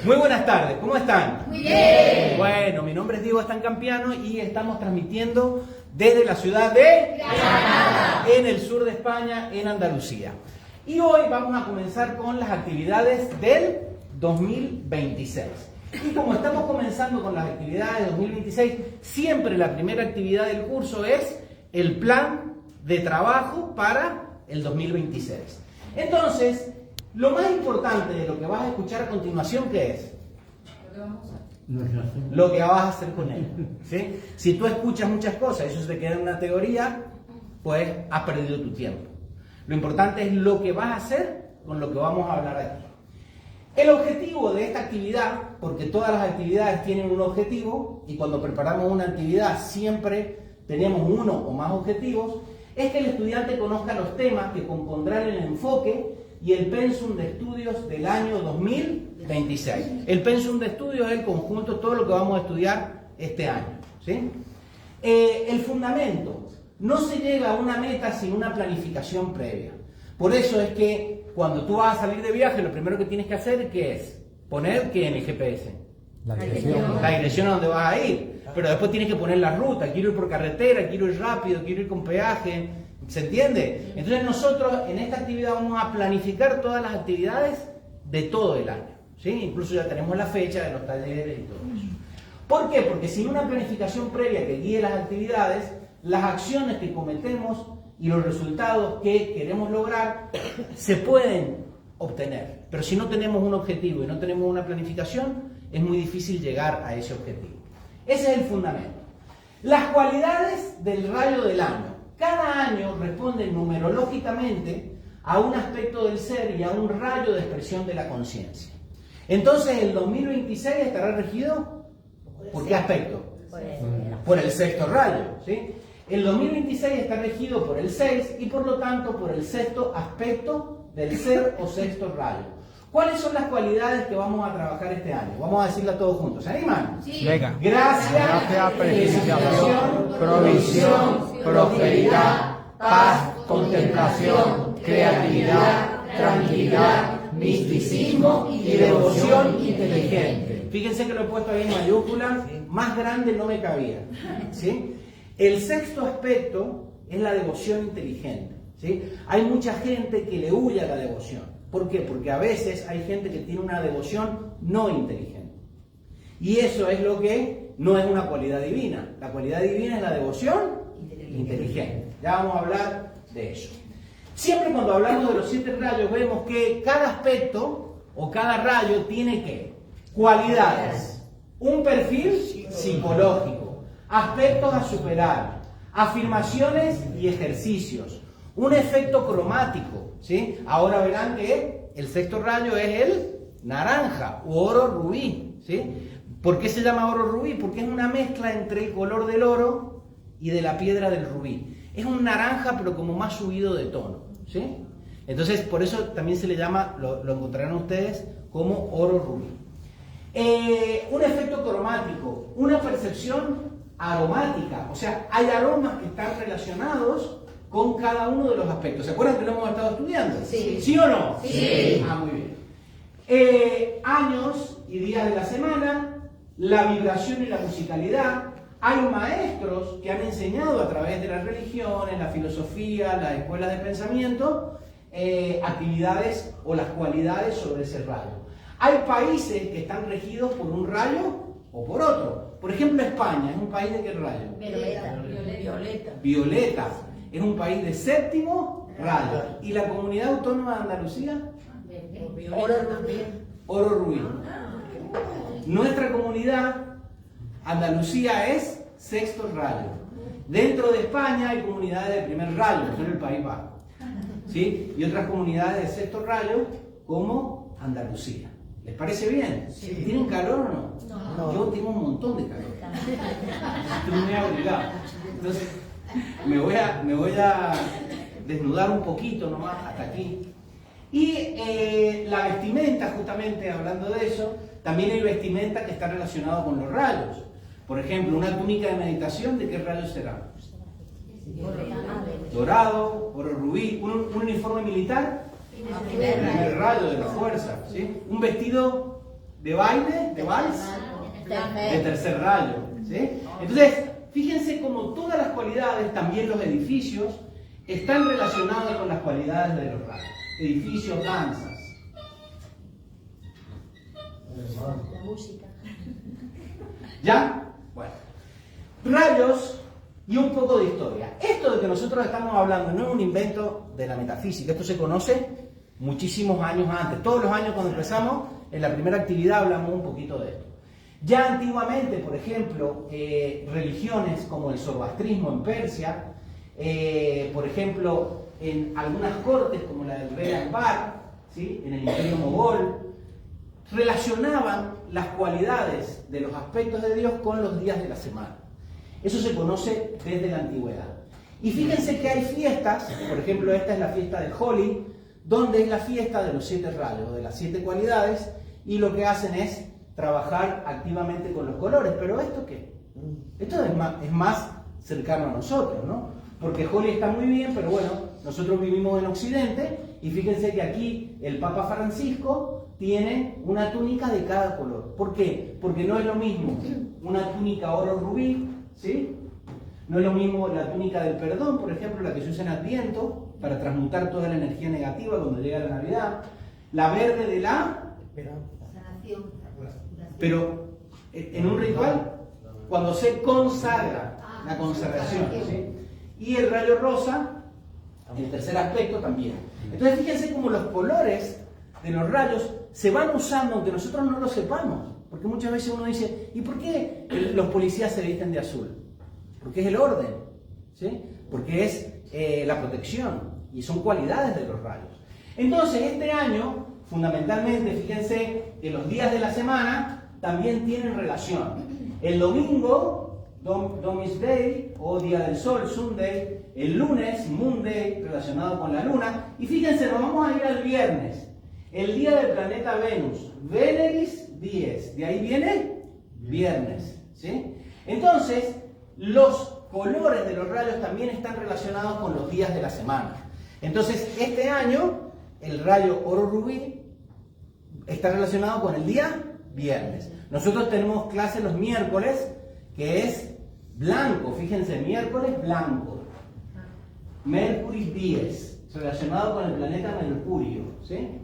Muy buenas tardes, ¿cómo están? Muy bien. Bueno, mi nombre es Diego Estancampiano y estamos transmitiendo desde la ciudad de Granada, en el sur de España, en Andalucía. Y hoy vamos a comenzar con las actividades del 2026. Y como estamos comenzando con las actividades del 2026, siempre la primera actividad del curso es el plan de trabajo para el 2026. Entonces, lo más importante de lo que vas a escuchar a continuación, ¿qué es? Lo que vas a hacer con él. ¿Sí? Si tú escuchas muchas cosas y eso se te queda en una teoría, pues has perdido tu tiempo. Lo importante es lo que vas a hacer con lo que vamos a hablar aquí. El objetivo de esta actividad, porque todas las actividades tienen un objetivo y cuando preparamos una actividad siempre tenemos uno o más objetivos, es que el estudiante conozca los temas que compondrán el enfoque y el pensum de estudios del año 2026. El pensum de estudios es el conjunto de todo lo que vamos a estudiar este año, ¿sí? El fundamento. No se llega a una meta sin una planificación previa. Por eso es que cuando tú vas a salir de viaje, lo primero que tienes que hacer, ¿qué es? Poner ¿qué en el GPS? La dirección. La dirección a donde vas a ir. Pero después tienes que poner la ruta. Quiero ir por carretera, quiero ir rápido, quiero ir con peaje. ¿Se entiende? Entonces nosotros en esta actividad vamos a planificar todas las actividades de todo el año, ¿sí? Incluso ya tenemos la fecha de los talleres y todo eso. ¿Por qué? Porque sin una planificación previa que guíe las actividades, las acciones que cometemos y los resultados que queremos lograr se pueden obtener. Pero si no tenemos un objetivo y no tenemos una planificación, es muy difícil llegar a ese objetivo. Ese es el fundamento. Las cualidades del rayo del año. Cada año responde numerológicamente a un aspecto del ser y a un rayo de expresión de la conciencia. Entonces, el 2026 estará regido ¿por qué aspecto? Por el sexto rayo, ¿sí? El 2026 está regido por el 6 y por lo tanto por el sexto aspecto del ser o sexto rayo. ¿Cuáles son las cualidades que vamos a trabajar este año? Vamos a decirlas todos juntos. ¿Se animan? Sí. Venga. Gracia, presentación, provisión, prosperidad, paz, contemplación, creatividad, tranquilidad, misticismo y devoción inteligente. Fíjense que lo he puesto ahí en mayúsculas, más grande no me cabía, ¿sí? El sexto aspecto es la devoción inteligente, ¿sí? Hay mucha gente que le huye a la devoción. ¿Por qué? Porque a veces hay gente que tiene una devoción no inteligente. Y eso es lo que no es una cualidad divina. La cualidad divina es la devoción inteligente. Ya vamos a hablar de eso. Siempre cuando hablamos de los 7 rayos vemos que cada aspecto o cada rayo tiene ¿qué? Cualidades. Un perfil psicológico. Aspectos a superar. Afirmaciones y ejercicios. Un efecto cromático, ¿sí? Ahora verán que el sexto rayo es el naranja o oro rubí, ¿sí? ¿Por qué se llama oro rubí? Porque es una mezcla entre el color del oro y de la piedra del rubí. Es un naranja pero como más subido de tono, ¿sí? Entonces por eso también se le llama, lo encontrarán ustedes, como oro rubí. Un efecto cromático, una percepción aromática, o sea, hay aromas que están relacionados con cada uno de los aspectos. ¿Se acuerdan que lo hemos estado estudiando? Sí. ¿Sí o no? Sí. Ah, muy bien. Años y días de la semana, la vibración y la musicalidad. Hay maestros que han enseñado a través de las religiones, la filosofía, las escuelas de pensamiento, actividades o las cualidades sobre ese rayo. Hay países que están regidos por un rayo o por otro. Por ejemplo, España es un país de qué rayo? Violeta. Violeta. Es un país de séptimo rayo. ¿Y la comunidad autónoma de Andalucía? Oro rubí. Oro rubí. Nuestra comunidad, Andalucía, es sexto rayo. Dentro de España hay comunidades de primer rayo, que es el País Vasco, ¿sí? Y otras comunidades de sexto rayo, como Andalucía. ¿Les parece bien? Sí. ¿Tienen calor o no? No. Yo tengo un montón de calor. Estoy muy abrigado. Entonces, me voy a desnudar un poquito nomás hasta aquí. Y la vestimenta, justamente hablando de eso, también hay vestimenta que está relacionado con los rayos. Por ejemplo, una túnica de meditación, ¿de qué rayo será? Dorado, oro rubí. Un uniforme militar, el primer rayo de la fuerza, ¿sí? Un vestido de baile, de vals, de tercer rayo. ¿Sí? Entonces, fíjense cómo todas las cualidades, también los edificios, están relacionados con las cualidades de los rayos. Edificios, danzas. La música. ¿Ya? Bueno. Rayos y un poco de historia. Esto de que nosotros estamos hablando no es un invento de la metafísica. Esto se conoce muchísimos años antes. Todos los años cuando empezamos, en la primera actividad hablamos un poquito de esto. Ya antiguamente, por ejemplo, religiones como el zoroastrismo en Persia, por ejemplo, en algunas cortes como la del rey Akbar, ¿sí? En el Imperio Mogol, relacionaban las cualidades de los aspectos de Dios con los días de la semana. Eso se conoce desde la antigüedad. Y fíjense que hay fiestas, por ejemplo, esta es la fiesta de Holi, donde es la fiesta de los 7 rayos, de las 7 cualidades, y lo que hacen es trabajar activamente con los colores. ¿Pero esto qué? Esto es más cercano a nosotros, ¿no? Porque Holi está muy bien, pero bueno, nosotros vivimos en Occidente, y fíjense que aquí el Papa Francisco tiene una túnica de cada color. ¿Por qué? Porque no es lo mismo una túnica oro rubí, ¿sí? No es lo mismo la túnica del perdón, por ejemplo, la que se usa en Adviento, para transmutar toda la energía negativa cuando llega la Navidad. La verde de la... Sanación. Pero en un ritual, cuando se consagra, la consagración, ¿sí? Y el rayo rosa, el tercer aspecto también. Entonces fíjense cómo los colores de los rayos se van usando aunque nosotros no lo sepamos. Porque muchas veces uno dice, ¿y por qué los policías se visten de azul? Porque es el orden, ¿sí? Porque es la protección y son cualidades de los rayos. Entonces este año, fundamentalmente, fíjense que los días de la semana también tienen relación. El domingo, Domis Day, o Día del Sol, Sunday. El lunes, Monday, relacionado con la luna. Y fíjense, nos vamos a ir al viernes, el día del planeta Venus, Veneris Dies. De ahí viene viernes, ¿sí? Entonces, los colores de los rayos también están relacionados con los días de la semana. Entonces, este año, el rayo oro rubí está relacionado con el día viernes. Nosotros tenemos clase los miércoles, que es blanco. Fíjense, miércoles blanco. Mercury Dies, relacionado con el planeta Mercurio, ¿sí?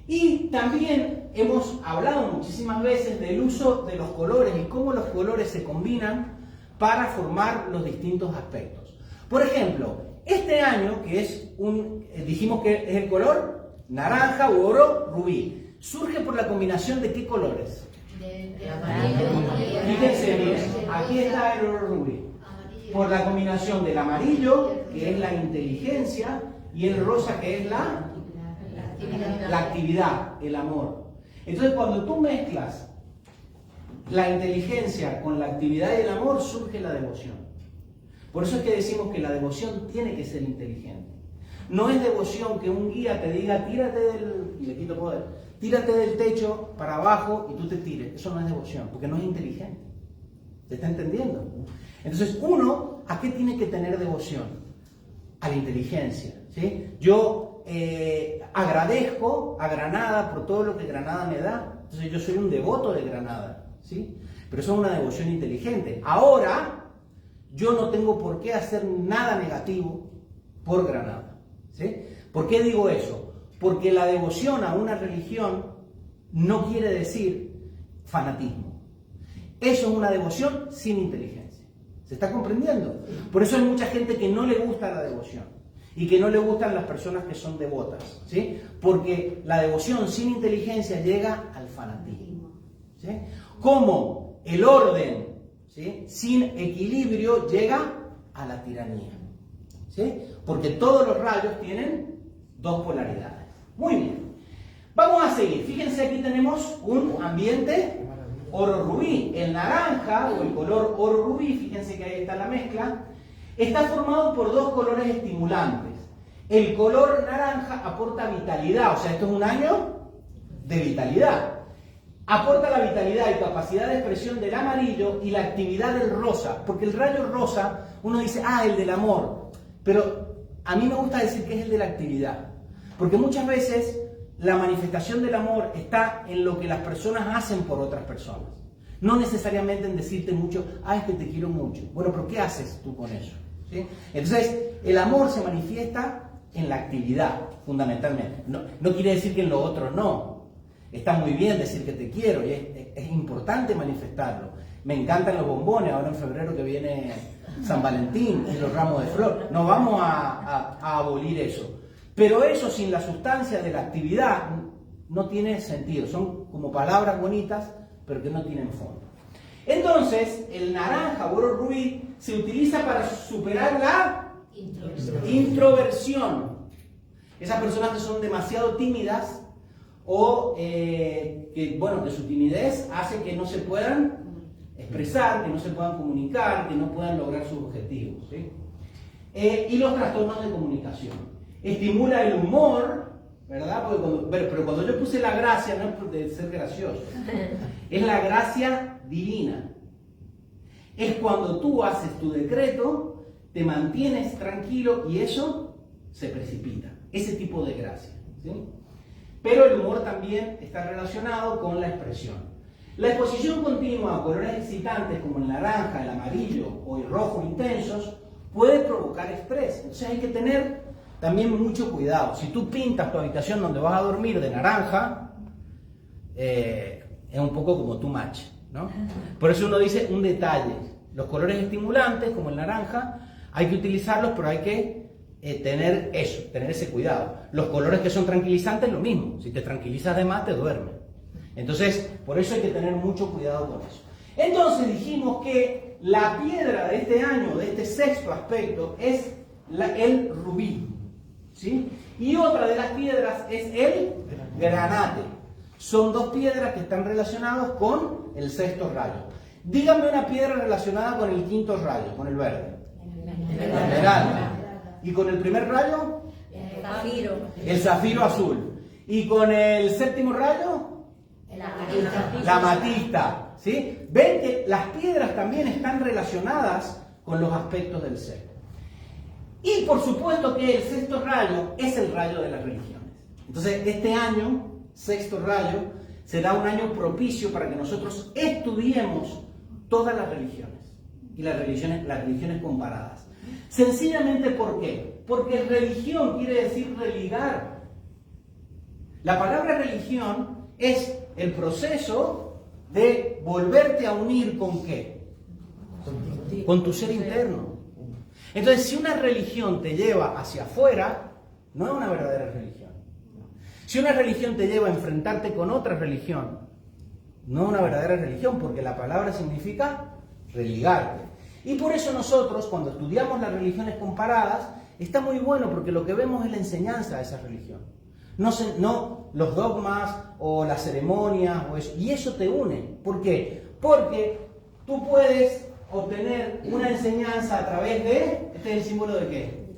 Y también hemos hablado muchísimas veces del uso de los colores y cómo los colores se combinan para formar los distintos aspectos. Por ejemplo, este año, que es dijimos que es el color naranja u oro rubí, surge por la combinación de ¿qué colores? De amarillo. Fíjense bien, aquí está el oro rubí. Por la combinación del amarillo, que es la inteligencia, y el rosa, que es la actividad, el amor. Entonces, cuando tú mezclas la inteligencia con la actividad y el amor, surge la devoción. Por eso es que decimos que la devoción tiene que ser inteligente. No es devoción que un guía te diga, tírate y le quito poder, tírate del techo para abajo y tú te tires. Eso no es devoción, porque no es inteligente. ¿Se está entendiendo? Entonces, uno, ¿a qué tiene que tener devoción? A la inteligencia, ¿sí? Yo agradezco a Granada por todo lo que Granada me da. Entonces, yo soy un devoto de Granada, ¿sí? Pero eso es una devoción inteligente. Ahora, yo no tengo por qué hacer nada negativo por Granada, ¿sí? ¿Por qué digo eso? Porque la devoción a una religión no quiere decir fanatismo. Eso es una devoción sin inteligencia. ¿Se está comprendiendo? Por eso hay mucha gente que no le gusta la devoción y que no le gustan las personas que son devotas, ¿sí? Porque la devoción sin inteligencia llega al fanatismo, ¿sí? Como el orden, ¿sí?, sin equilibrio llega a la tiranía, ¿sí? Porque todos los rayos tienen dos polaridades. Muy bien. Vamos a seguir. Fíjense, aquí tenemos un ambiente oro rubí. El naranja, o el color oro rubí, fíjense que ahí está la mezcla, está formado por dos colores estimulantes. El color naranja aporta vitalidad, o sea, esto es un año de vitalidad. Aporta la vitalidad y capacidad de expresión del amarillo y la actividad del rosa, porque el rayo rosa, uno dice, el del amor, pero a mí me gusta decir que es el de la actividad, porque muchas veces la manifestación del amor está en lo que las personas hacen por otras personas. No necesariamente en decirte mucho, es que te quiero mucho. Bueno, pero ¿qué haces tú con eso? ¿Sí? Entonces, el amor se manifiesta en la actividad, fundamentalmente. No quiere decir que en lo otro no. Está muy bien decir que te quiero y es importante manifestarlo. Me encantan los bombones, ahora en febrero que viene San Valentín y los ramos de flor. No vamos a abolir eso. Pero eso sin la sustancia de la actividad no tiene sentido. Son como palabras bonitas, pero que no tienen fondo. Entonces, el naranja o oro rubí se utiliza para superar la introversión. Esas personas que son demasiado tímidas o que su timidez hace que no se puedan expresar, que no se puedan comunicar, que no puedan lograr sus objetivos, ¿sí? Y los trastornos de comunicación. Estimula el humor, ¿verdad? Pero cuando yo puse la gracia, no es por ser gracioso, es la gracia divina. Es cuando tú haces tu decreto, te mantienes tranquilo y eso se precipita. Ese tipo de gracia, ¿sí? Pero el humor también está relacionado con la expresión. La exposición continua a colores excitantes como el naranja, el amarillo o el rojo intensos puede provocar estrés. Entonces hay que tener también mucho cuidado. Si tú pintas tu habitación donde vas a dormir de naranja, es un poco como too much, ¿no? Por eso uno dice un detalle. Los colores estimulantes, como el naranja, hay que utilizarlos, pero hay que tener ese cuidado. Los colores que son tranquilizantes, lo mismo. Si te tranquilizas de más, te duermes. Entonces, por eso hay que tener mucho cuidado con eso. Entonces dijimos que la piedra de este año, de este sexto aspecto, es el rubí, ¿sí? Y otra de las piedras es el granate. Son dos piedras que están relacionadas con el sexto rayo. Dígame una piedra relacionada con el quinto rayo, con el verde. El esmeralda. ¿Y con el primer rayo? El zafiro. El zafiro azul. ¿Y con el séptimo rayo? La amatista, ¿sí? Ven que las piedras también están relacionadas con los aspectos del ser. Y por supuesto que el sexto rayo es el rayo de las religiones. Entonces, este año, sexto rayo, será un año propicio para que nosotros estudiemos todas las religiones y las religiones comparadas. Sencillamente, ¿por qué? Porque religión quiere decir religar. La palabra religión es el proceso de volverte a unir ¿con qué? Con tu ser interno. Entonces, si una religión te lleva hacia afuera, no es una verdadera religión. Si una religión te lleva a enfrentarte con otra religión, no es una verdadera religión, porque la palabra significa religarte. Y por eso nosotros, cuando estudiamos las religiones comparadas, está muy bueno, porque lo que vemos es la enseñanza de esa religión. No los dogmas o las ceremonias, y eso te une. ¿Por qué? Porque tú puedes obtener una enseñanza a través de, ¿este es el símbolo de qué?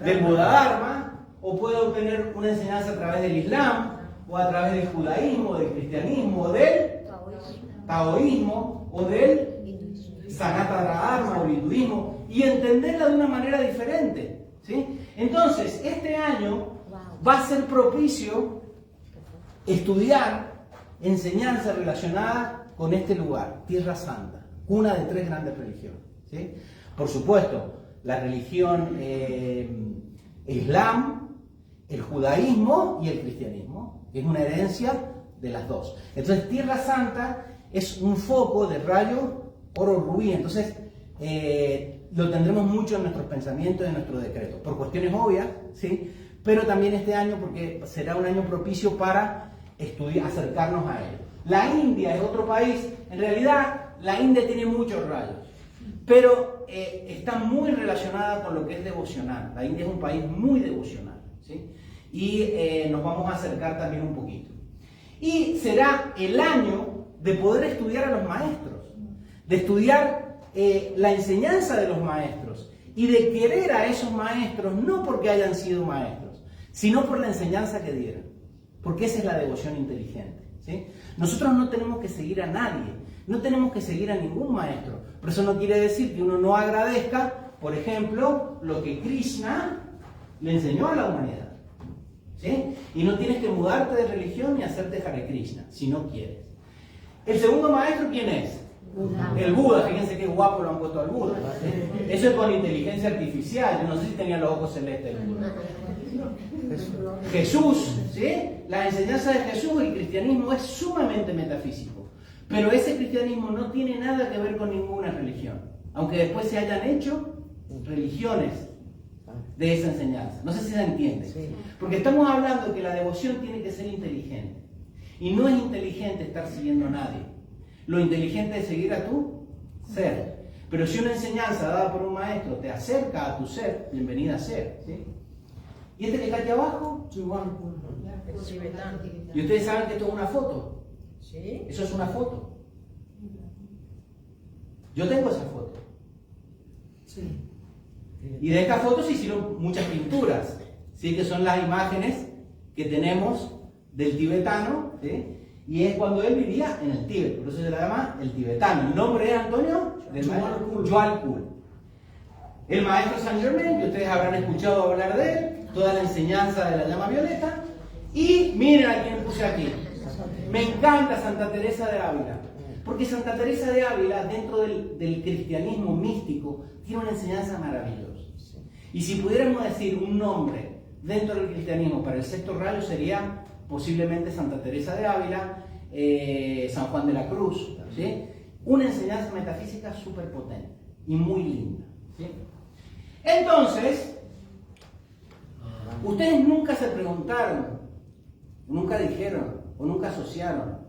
Del Buda-Dharma, o puedes obtener una enseñanza a través del Islam, o a través del judaísmo, del cristianismo, o del taoísmo, o del Sanatana Dharma o el hinduismo, y entenderla de una manera diferente, ¿sí? Entonces, este año va a ser propicio estudiar enseñanza relacionada con este lugar, Tierra Santa, cuna de 3 grandes religiones, ¿sí? Por supuesto, la religión Islam, el judaísmo y el cristianismo, que es una herencia de las dos. Entonces, Tierra Santa es un foco de rayo oro rubí. Entonces, lo tendremos mucho en nuestros pensamientos y en nuestro decreto, por cuestiones obvias, ¿sí? Pero también este año porque será un año propicio para estudiar, acercarnos a él. La India es otro país, en realidad la India tiene muchos rayos, pero está muy relacionada con lo que es devocional. La India es un país muy devocional, ¿sí? Y nos vamos a acercar también un poquito. Y será el año de poder estudiar a los maestros, de estudiar la enseñanza de los maestros y de querer a esos maestros no porque hayan sido maestros, sino por la enseñanza que dieron, porque esa es la devoción inteligente, ¿sí? Nosotros no tenemos que seguir a nadie, no tenemos que seguir a ningún maestro, pero eso no quiere decir que uno no agradezca, por ejemplo, lo que Krishna le enseñó a la humanidad, ¿sí? Y no tienes que mudarte de religión ni hacerte Hare Krishna, si no quieres. El segundo maestro, ¿quién es? El Buda. Fíjense qué guapo lo han puesto al Buda, ¿sí? Eso es con inteligencia artificial. Yo no sé si tenía los ojos celestes el Buda. Jesús, ¿sí? La enseñanza de Jesús, el cristianismo es sumamente metafísico. Pero ese cristianismo no tiene nada que ver con ninguna religión. Aunque después se hayan hecho religiones de esa enseñanza. No sé si se entiende. Porque estamos hablando que la devoción tiene que ser inteligente. Y no es inteligente estar siguiendo a nadie. Lo inteligente es seguir a tu ser. Pero si una enseñanza dada por un maestro te acerca a tu ser, bienvenida a ser. ¿Sí? ¿Y este que está aquí abajo? Y ustedes saben que esto es una foto. ¿Sí? Eso es una foto. Yo tengo esa foto. Sí. Y de esta foto se hicieron muchas pinturas, ¿sí? Que son las imágenes que tenemos del tibetano, ¿sí? Y es cuando él vivía en el Tíbet, por eso se le llama el tibetano. El nombre es Antonio del maestro Jwal-Khul. El maestro Saint Germain, que ustedes habrán escuchado hablar de él, toda la enseñanza de la llama violeta. Y miren a quién puse aquí. Me encanta Santa Teresa de Ávila, porque Santa Teresa de Ávila, dentro del cristianismo místico, tiene una enseñanza maravillosa. Y si pudiéramos decir un nombre dentro del cristianismo para el sexto rayo, sería posiblemente Santa Teresa de Ávila, San Juan de la Cruz, ¿sí? Una enseñanza metafísica súper potente y muy linda, ¿sí? Entonces, ustedes nunca se preguntaron, nunca dijeron o nunca asociaron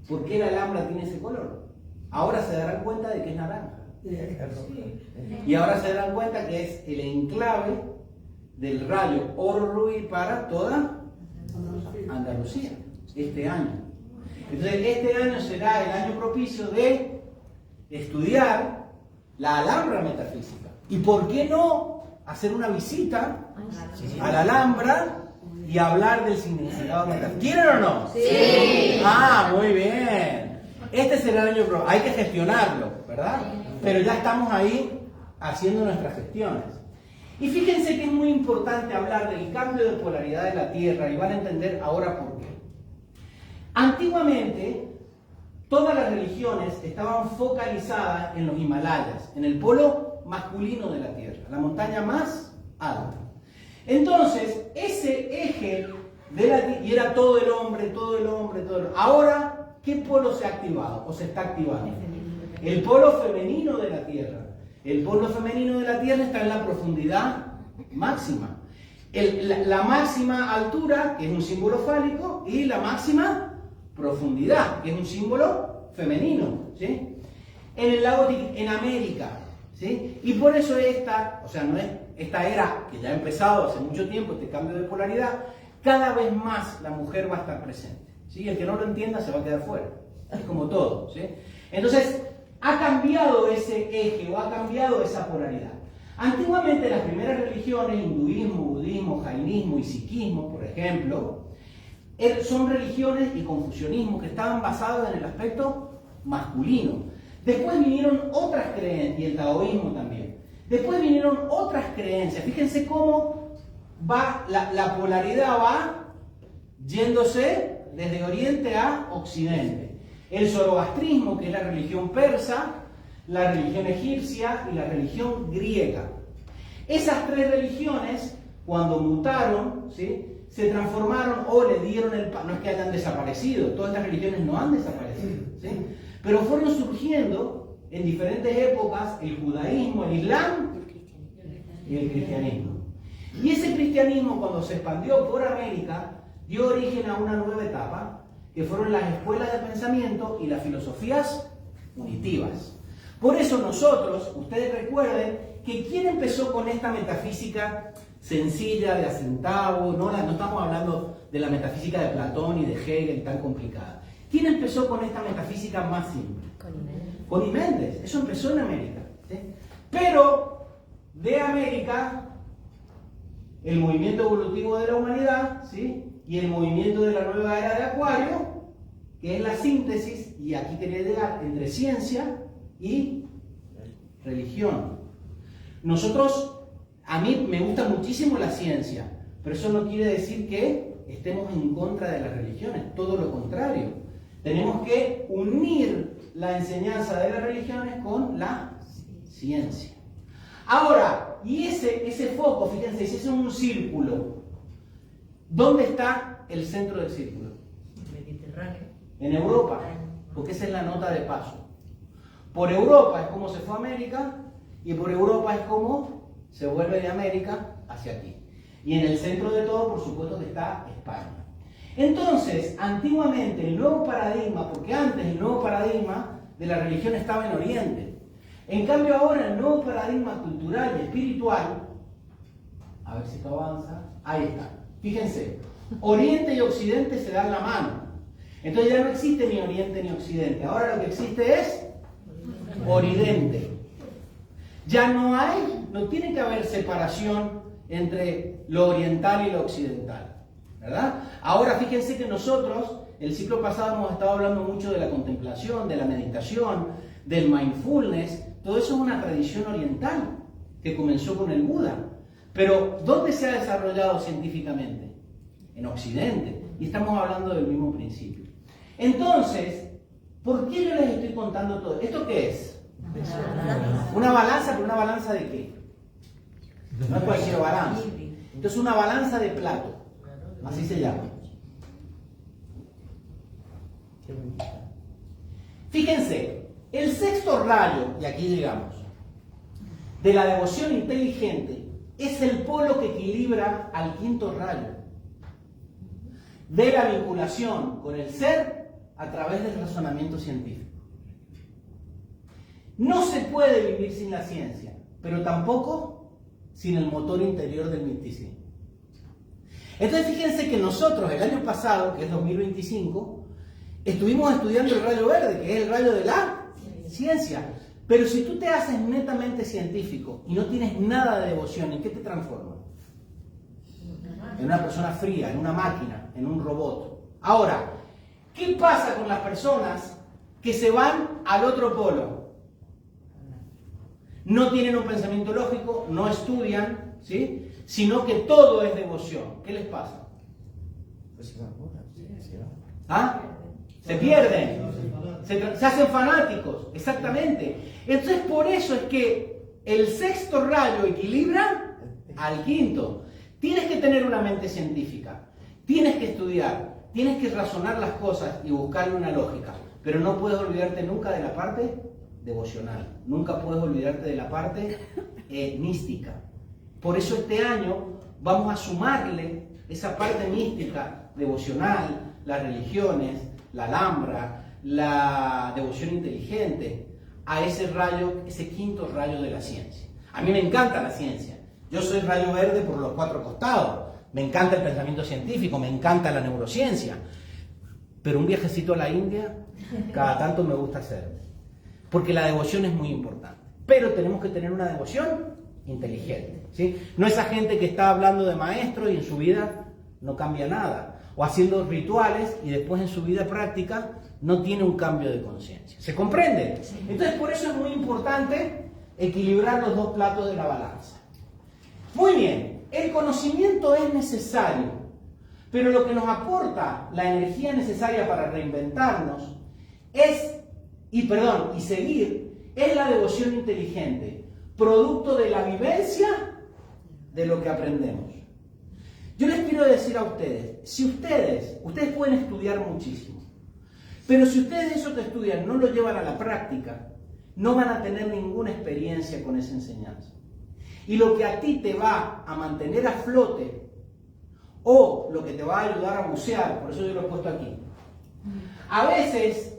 por qué la Alhambra tiene ese color. Ahora se darán cuenta de que es naranja. Y ahora se darán cuenta que es el enclave del rayo oro rubí para toda Andalucía este año. Entonces este año será el año propicio de estudiar la Alhambra metafísica. ¿Y por qué no hacer una visita a la Alhambra y hablar del significado metafísico? ¿Quieren o no? Sí. Ah, muy bien. Este será el año próximo. Hay que gestionarlo, ¿verdad? Pero ya estamos ahí haciendo nuestras gestiones. Y fíjense que es muy importante hablar del cambio de polaridad de la Tierra y van a entender ahora por qué. Antiguamente, todas las religiones estaban focalizadas en los Himalayas, en el polo masculino de la Tierra, la montaña más alta. Entonces, ese eje de la Tierra, y era todo el hombre, todo el hombre, todo el hombre. Ahora, ¿qué polo se ha activado o se está activando? El polo femenino de la Tierra. El polo femenino de la Tierra está en la profundidad máxima. La máxima altura, que es un símbolo fálico, y la máxima profundidad, que es un símbolo femenino, ¿sí? En el lago en América, ¿sí? Y por eso esta era, que ya ha empezado hace mucho tiempo, este cambio de polaridad, cada vez más la mujer va a estar presente, ¿sí? El que no lo entienda se va a quedar fuera, es como todo, ¿sí? Entonces, ha cambiado ese eje o ha cambiado esa polaridad. Antiguamente las primeras religiones, hinduismo, budismo, jainismo y sikhismo, por ejemplo, son religiones y confucianismo que estaban basadas en el aspecto masculino. Después vinieron otras creencias, y el taoísmo también. Después vinieron otras creencias. Fíjense cómo va la polaridad va yéndose desde Oriente a Occidente. El zoroastrismo, que es la religión persa, la religión egipcia y la religión griega. Esas tres religiones, cuando mutaron, ¿sí?, se transformaron o le dieron el paso. No es que hayan desaparecido, todas estas religiones no han desaparecido, ¿sí?, pero fueron surgiendo en diferentes épocas el judaísmo, el islam y el cristianismo. Y ese cristianismo, cuando se expandió por América, dio origen a una nueva etapa, que fueron las escuelas de pensamiento y las filosofías unitivas. Por eso nosotros, ustedes recuerden que ¿quién empezó con esta metafísica sencilla de a centavo? No estamos hablando de la metafísica de Platón y de Hegel tan complicada. ¿Quién empezó con esta metafísica más simple? Coniméndez. Eso empezó en América, ¿sí? Pero de América, el movimiento evolutivo de la humanidad, ¿sí?, y el movimiento de la nueva era de Acuario, que es la síntesis, y aquí quería llegar, entre ciencia y religión. A mí me gusta muchísimo la ciencia, Pero eso no quiere decir que estemos en contra de las religiones, todo lo contrario. Tenemos que unir la enseñanza de las religiones con la ciencia. Ahora, y ese foco, fíjense, si es un círculo, ¿dónde está el centro del círculo? Mediterráneo. En Europa, porque esa es la nota de paso. Por Europa es como se fue a América, y por Europa es como se vuelve de América hacia aquí. Y en el centro de todo, por supuesto, que está España. Entonces, antiguamente el nuevo paradigma, porque antes el nuevo paradigma de la religión estaba en Oriente. En cambio ahora el nuevo paradigma cultural y espiritual, a ver si esto avanza, ahí está. Fíjense, Oriente y Occidente se dan la mano. Entonces ya no existe ni Oriente ni Occidente. Ahora lo que existe es Oridente. Ya no tiene que haber separación entre lo oriental y lo occidental, ¿verdad? Ahora fíjense que nosotros, el ciclo pasado hemos estado hablando mucho de la contemplación, de la meditación, del mindfulness. Todo eso es una tradición oriental que comenzó con el Buda. Pero ¿dónde se ha desarrollado científicamente? En Occidente. Y estamos hablando del mismo principio. Entonces, ¿por qué yo les estoy contando todo? ¿Esto qué es? Una balanza, pero ¿una balanza de qué? No es cualquier balanza. Entonces una balanza de plato. Así se llama. Fíjense, el sexto rayo, y aquí llegamos, de la devoción inteligente es el polo que equilibra al quinto rayo de la vinculación con el ser a través del razonamiento científico. No se puede vivir sin la ciencia, pero tampoco sin el motor interior del misticismo. Entonces fíjense que nosotros el año pasado, que es 2025, estuvimos estudiando el rayo verde, que es el rayo de la ciencia. Pero si tú te haces netamente científico y no tienes nada de devoción, ¿en qué te transformas? En una persona fría, en una máquina, en un robot. Ahora, ¿qué pasa con las personas que se van al otro polo? No tienen un pensamiento lógico, no estudian, ¿sí? Sino que todo es devoción. ¿Qué les pasa? ¿Ah? Se pierden, se hacen fanáticos, exactamente. Entonces por eso es que el sexto rayo equilibra al quinto. Tienes que tener una mente científica, tienes que estudiar, tienes que razonar las cosas y buscarle una lógica, pero no puedes olvidarte nunca de la parte devocional, nunca puedes olvidarte de la parte mística. Por eso este año vamos a sumarle esa parte mística, devocional, las religiones, la Alhambra, la devoción inteligente, a ese rayo, ese quinto rayo de la ciencia. A mí me encanta la ciencia. Yo soy rayo verde por los cuatro costados. Me encanta el pensamiento científico, me encanta la neurociencia. Pero un viajecito a la India, cada tanto me gusta hacer. Porque la devoción es muy importante. Pero tenemos que tener una devoción inteligente, ¿sí? No esa gente que está hablando de maestro y en su vida no cambia nada. O haciendo rituales y después en su vida práctica no tiene un cambio de conciencia. ¿Se comprende? Entonces por eso es muy importante equilibrar los dos platos de la balanza. Muy bien, el conocimiento es necesario, pero lo que nos aporta la energía necesaria para reinventarnos y seguir, es la devoción inteligente, producto de la vivencia de lo que aprendemos. Yo les quiero decir a ustedes, si ustedes pueden estudiar muchísimo, pero si ustedes eso que estudian no lo llevan a la práctica, no van a tener ninguna experiencia con esa enseñanza. Y lo que a ti te va a mantener a flote, o lo que te va a ayudar a bucear, por eso yo lo he puesto aquí. A veces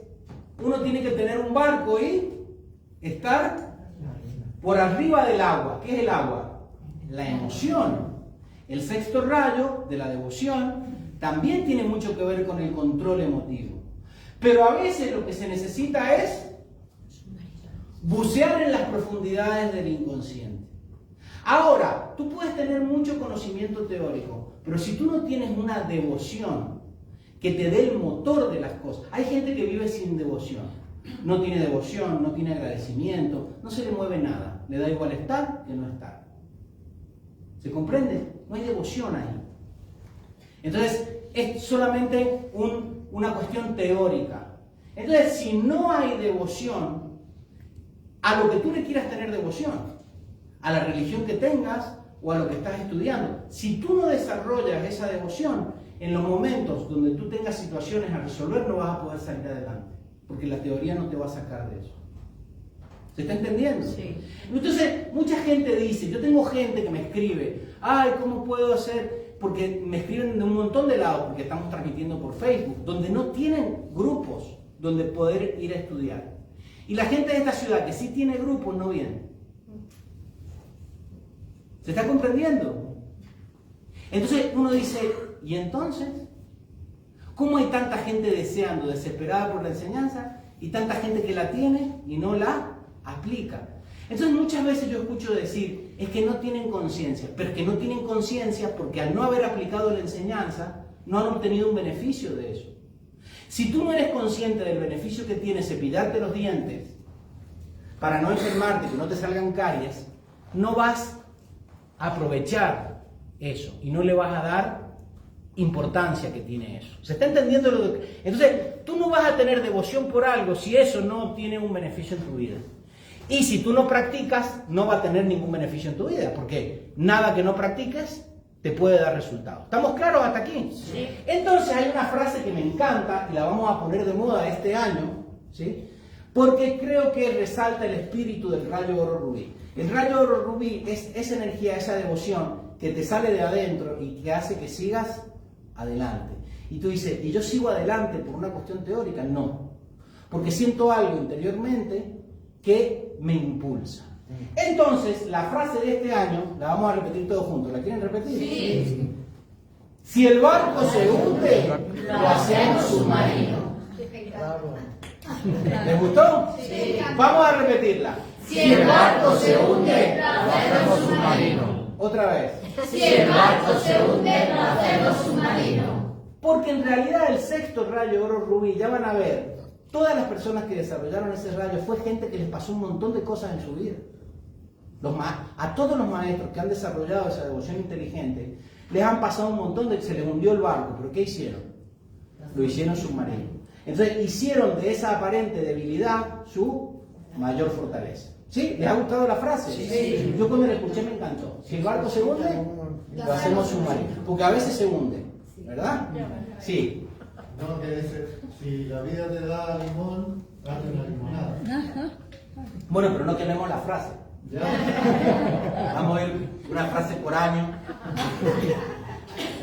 uno tiene que tener un barco y estar por arriba del agua. ¿Qué es el agua? La emoción. El sexto rayo de la devoción también tiene mucho que ver con el control emotivo. Pero a veces lo que se necesita es bucear en las profundidades del inconsciente. Ahora, tú puedes tener mucho conocimiento teórico, pero si tú no tienes una devoción que te dé el motor de las cosas. Hay gente que vive sin devoción. No tiene devoción, no tiene agradecimiento, no se le mueve nada. Le da igual estar que no estar. ¿Se comprende? No hay devoción ahí. Entonces, es solamente una cuestión teórica. Entonces, si no hay devoción a lo que tú le quieras tener devoción, a la religión que tengas o a lo que estás estudiando, si tú no desarrollas esa devoción, en los momentos donde tú tengas situaciones a resolver, no vas a poder salir adelante, porque la teoría no te va a sacar de eso. ¿Se está entendiendo? Sí. Entonces, mucha gente dice, yo tengo gente que me escribe, ay, ¿cómo puedo hacer? Porque me escriben de un montón de lados, porque estamos transmitiendo por Facebook, donde no tienen grupos donde poder ir a estudiar. Y la gente de esta ciudad que sí tiene grupos no viene. ¿Se está comprendiendo? Entonces uno dice, ¿y entonces? ¿Cómo hay tanta gente deseando, desesperada por la enseñanza, y tanta gente que la tiene y no la aplica? Entonces muchas veces yo escucho decir, es que no tienen conciencia, pero es que no tienen conciencia porque al no haber aplicado la enseñanza, no han obtenido un beneficio de eso. Si tú no eres consciente del beneficio que tiene cepillarte los dientes para no enfermarte, que no te salgan caries, no vas a aprovechar eso y no le vas a dar importancia que tiene eso. ¿Se está entendiendo lo que? Entonces, tú no vas a tener devoción por algo si eso no tiene un beneficio en tu vida. Y si tú no practicas, no va a tener ningún beneficio en tu vida, porque nada que no practiques te puede dar resultados. ¿Estamos claros hasta aquí? Sí. Entonces hay una frase que me encanta y la vamos a poner de moda este año, ¿sí? Porque creo que resalta el espíritu del rayo oro rubí. El rayo oro rubí es esa energía, esa devoción que te sale de adentro y que hace que sigas adelante. Y tú dices, ¿y yo sigo adelante por una cuestión teórica? No, porque siento algo interiormente que me impulsa. Entonces, la frase de este año, la vamos a repetir todos juntos. ¿La quieren repetir? Sí. Si el barco se hunde, lo hacemos submarino. ¿Les gustó? Sí. Vamos a repetirla. Si el barco se hunde, lo hacemos submarino. Otra vez. Si el barco se hunde, lo hacemos submarino. Porque en realidad el sexto rayo oro rubí, ya van a ver, todas las personas que desarrollaron ese rayo fue gente que les pasó un montón de cosas en su vida. A todos los maestros que han desarrollado esa devoción inteligente, les han pasado un montón de... Se les hundió el barco, pero ¿qué hicieron? Lo hicieron submarino. Entonces hicieron de esa aparente debilidad su mayor fortaleza. ¿Sí? ¿Les ha gustado la frase? Sí. Yo cuando la escuché me encantó. Si el barco se hunde, lo hacemos submarino. Porque a veces se hunde, ¿verdad? Sí. No, que dice, si la vida te da limón, date una limonada. Bueno, pero no quememos la frase. Ya. Vamos a ir una frase por año.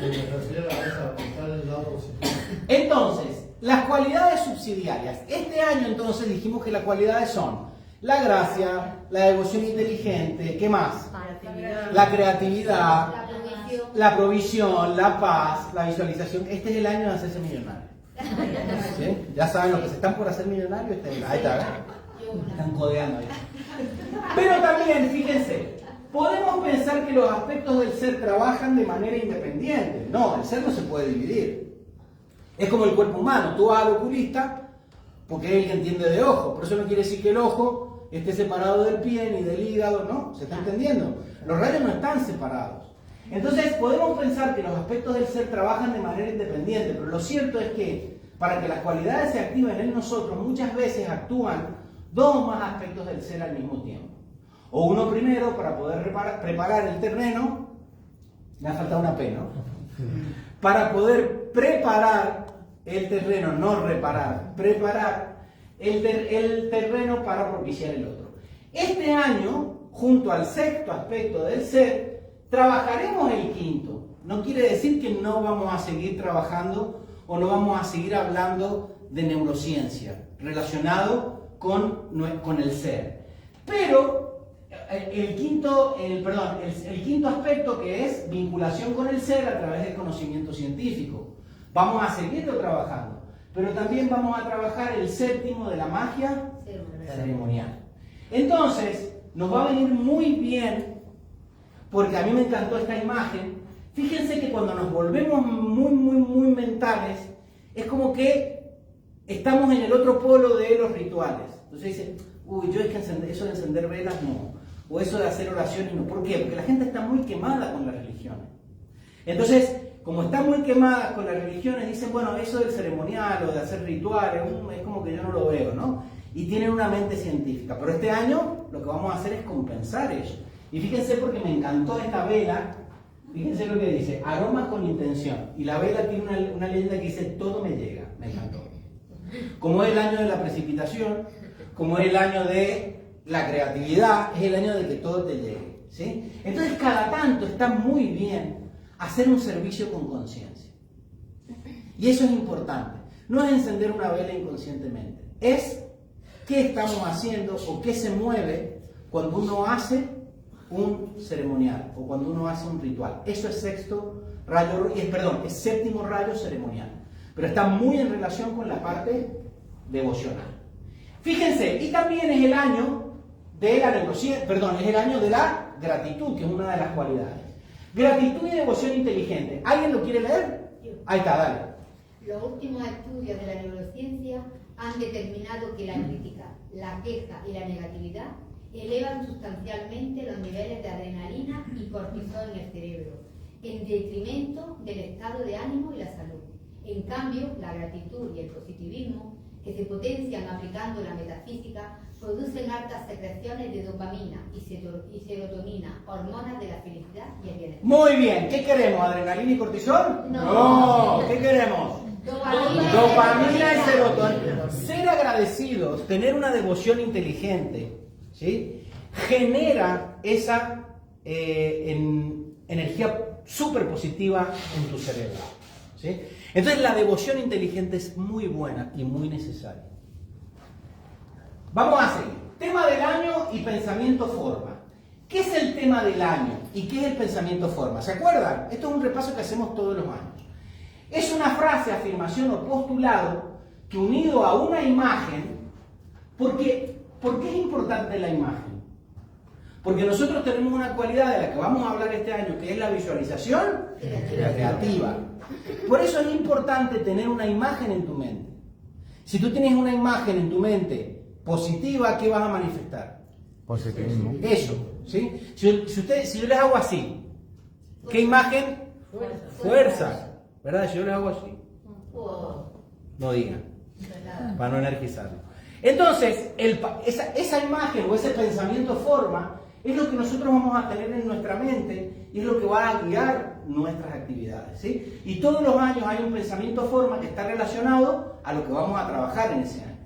Me refiero a esa, buscar el lado positivo. Entonces, las cualidades subsidiarias. Este año entonces dijimos que las cualidades son la gracia, la devoción inteligente, ¿qué más? La creatividad, la provisión, la paz, la visualización. Este es el año de hacerse millonario. ¿Sí? Ya saben, los que se están por hacer millonarios, ahí está, ¿verdad? Están codeando ahí. Pero también, fíjense, podemos pensar que los aspectos del ser trabajan de manera independiente. No, el ser no se puede dividir. Es como el cuerpo humano. Tú vas al oculista porque es el que entiende de ojo. Por eso no quiere decir que el ojo esté separado del pie ni del hígado, ¿no? ¿Se está entendiendo? Los rayos no están separados. Entonces, podemos pensar que los aspectos del ser trabajan de manera independiente, pero lo cierto es que para que las cualidades se activen en nosotros, muchas veces actúan dos o más aspectos del ser al mismo tiempo. O uno primero para poder preparar el terreno, me ha faltado una P, ¿no? Para poder preparar el terreno, no reparar, preparar el terreno para propiciar el otro. Este año, junto al sexto aspecto del ser, trabajaremos el quinto. No quiere decir que no vamos a seguir trabajando o no vamos a seguir hablando de neurociencia relacionado con el ser. Pero el quinto aspecto, que es vinculación con el ser a través del conocimiento científico, vamos a seguirlo trabajando, pero también vamos a trabajar el séptimo de la magia ceremonial. Entonces, nos va a venir muy bien, porque a mí me encantó esta imagen. Fíjense que cuando nos volvemos muy mentales, es como que estamos en el otro polo de los rituales. Entonces dicen, uy, yo es que eso de encender velas no, o eso de hacer oraciones no. ¿Por qué? Porque la gente está muy quemada con las religiones. Entonces, como están muy quemadas con las religiones, dicen, bueno, eso del ceremonial o de hacer rituales, es como que yo no lo veo, ¿no? Y tienen una mente científica. Pero este año lo que vamos a hacer es compensar eso. Y fíjense, porque me encantó esta vela, fíjense lo que dice, aroma con intención. Y la vela tiene una leyenda que dice, todo me llega. Me encantó. Como es el año de la precipitación, como es el año de la creatividad, es el año de que todo te llegue, ¿sí? Entonces, cada tanto está muy bien hacer un servicio con conciencia. Y eso es importante. No es encender una vela inconscientemente. Es qué estamos haciendo o qué se mueve cuando uno hace un ceremonial o cuando uno hace un ritual. Eso es séptimo rayo ceremonial. Pero está muy en relación con la parte devocional. Fíjense, y también es el año de la es el año de la gratitud, que es una de las cualidades. Gratitud y devoción inteligente. ¿Alguien lo quiere leer? Ahí está, dale. Los últimos estudios de la neurociencia han determinado que la crítica, la queja y la negatividad elevan sustancialmente los niveles de adrenalina y cortisol en el cerebro, en detrimento del estado de ánimo y la salud. En cambio, la gratitud y el positivismo, que se potencian aplicando la metafísica, producen altas secreciones de dopamina y serotonina, hormonas de la felicidad y el bienestar. Muy bien, ¿qué queremos? ¿Adrenalina y cortisol? No. ¿Qué queremos? Dopamina y serotonina. Ser agradecidos, tener una devoción inteligente, ¿sí? Genera esa energía súper positiva en tu cerebro, ¿sí? Entonces la devoción inteligente es muy buena y muy necesaria. Vamos a seguir. Tema del año y pensamiento forma. ¿Qué es el tema del año y qué es el pensamiento forma? ¿Se acuerdan? Esto es un repaso que hacemos todos los años. Es una frase, afirmación o postulado que unido a una imagen, ¿por qué es importante la imagen? Porque nosotros tenemos una cualidad de la que vamos a hablar este año, que es la visualización creativa. Por eso es importante tener una imagen en tu mente. Si tú tienes una imagen en tu mente positiva, ¿qué vas a manifestar? Positivismo. Eso, ¿sí? Si yo les hago así, ¿qué imagen? Fuerza. ¿Verdad? Si yo les hago así, no digan, para no energizarlo. Entonces, esa imagen o ese pensamiento forma es lo que nosotros vamos a tener en nuestra mente y es lo que va a guiar nuestras actividades, ¿sí? Y todos los años hay un pensamiento forma que está relacionado a lo que vamos a trabajar en ese año.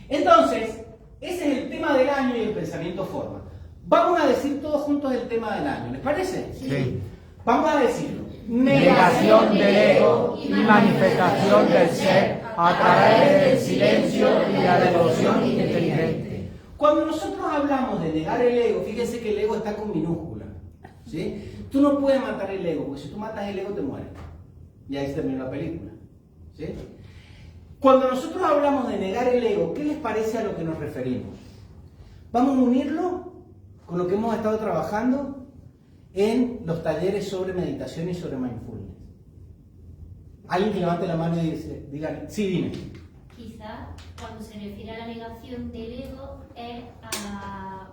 Entonces, ese es el tema del año y el pensamiento forma. Vamos a decir todos juntos el tema del año, ¿les parece? Sí. Vamos a decirlo. Negación del ego y manifestación del ser a través del silencio y la devoción inteligente. Cuando nosotros hablamos de negar el ego, fíjense que el ego está con minúscula, ¿sí? Tú no puedes matar el ego, porque si tú matas el ego te mueres. Y ahí se terminó la película, ¿sí? Cuando nosotros hablamos de negar el ego, ¿qué les parece a lo que nos referimos? Vamos a unirlo con lo que hemos estado trabajando en los talleres sobre meditación y sobre mindfulness. Alguien que levante la mano y diga, sí, dime. Quizá cuando se refiere a la negación del ego es a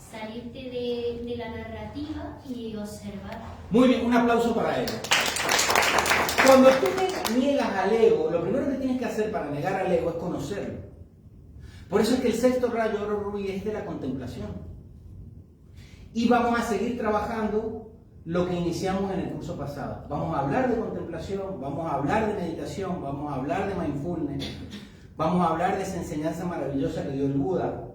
salirte de la narrativa y observar. Muy bien, un aplauso para él. Cuando tú te niegas al ego, lo primero que tienes que hacer para negar al ego es conocerlo. Por eso es que el sexto rayo oro rubí es de la contemplación. Y vamos a seguir trabajando lo que iniciamos en el curso pasado. Vamos a hablar de contemplación, vamos a hablar de meditación, vamos a hablar de mindfulness, vamos a hablar de esa enseñanza maravillosa que dio el Buda.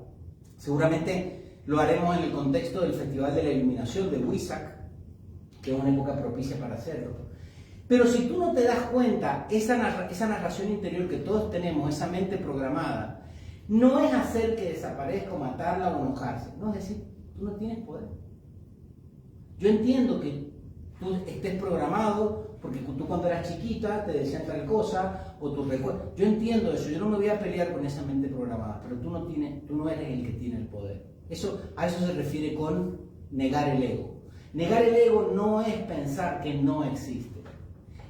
Seguramente lo haremos en el contexto del Festival de la Iluminación de Huizac, que es una época propicia para hacerlo. Pero si tú no te das cuenta, esa narración interior que todos tenemos, esa mente programada, no es hacer que desaparezca o matarla o enojarse, no, es decir, tú no tienes poder. Yo entiendo que tú estés programado porque tú cuando eras chiquita te decían tal cosa o tus recuerdos. Yo entiendo eso, yo no me voy a pelear con esa mente programada, pero tú no eres el que tiene el poder. A eso se refiere con negar el ego. Negar el ego no es pensar que no existe,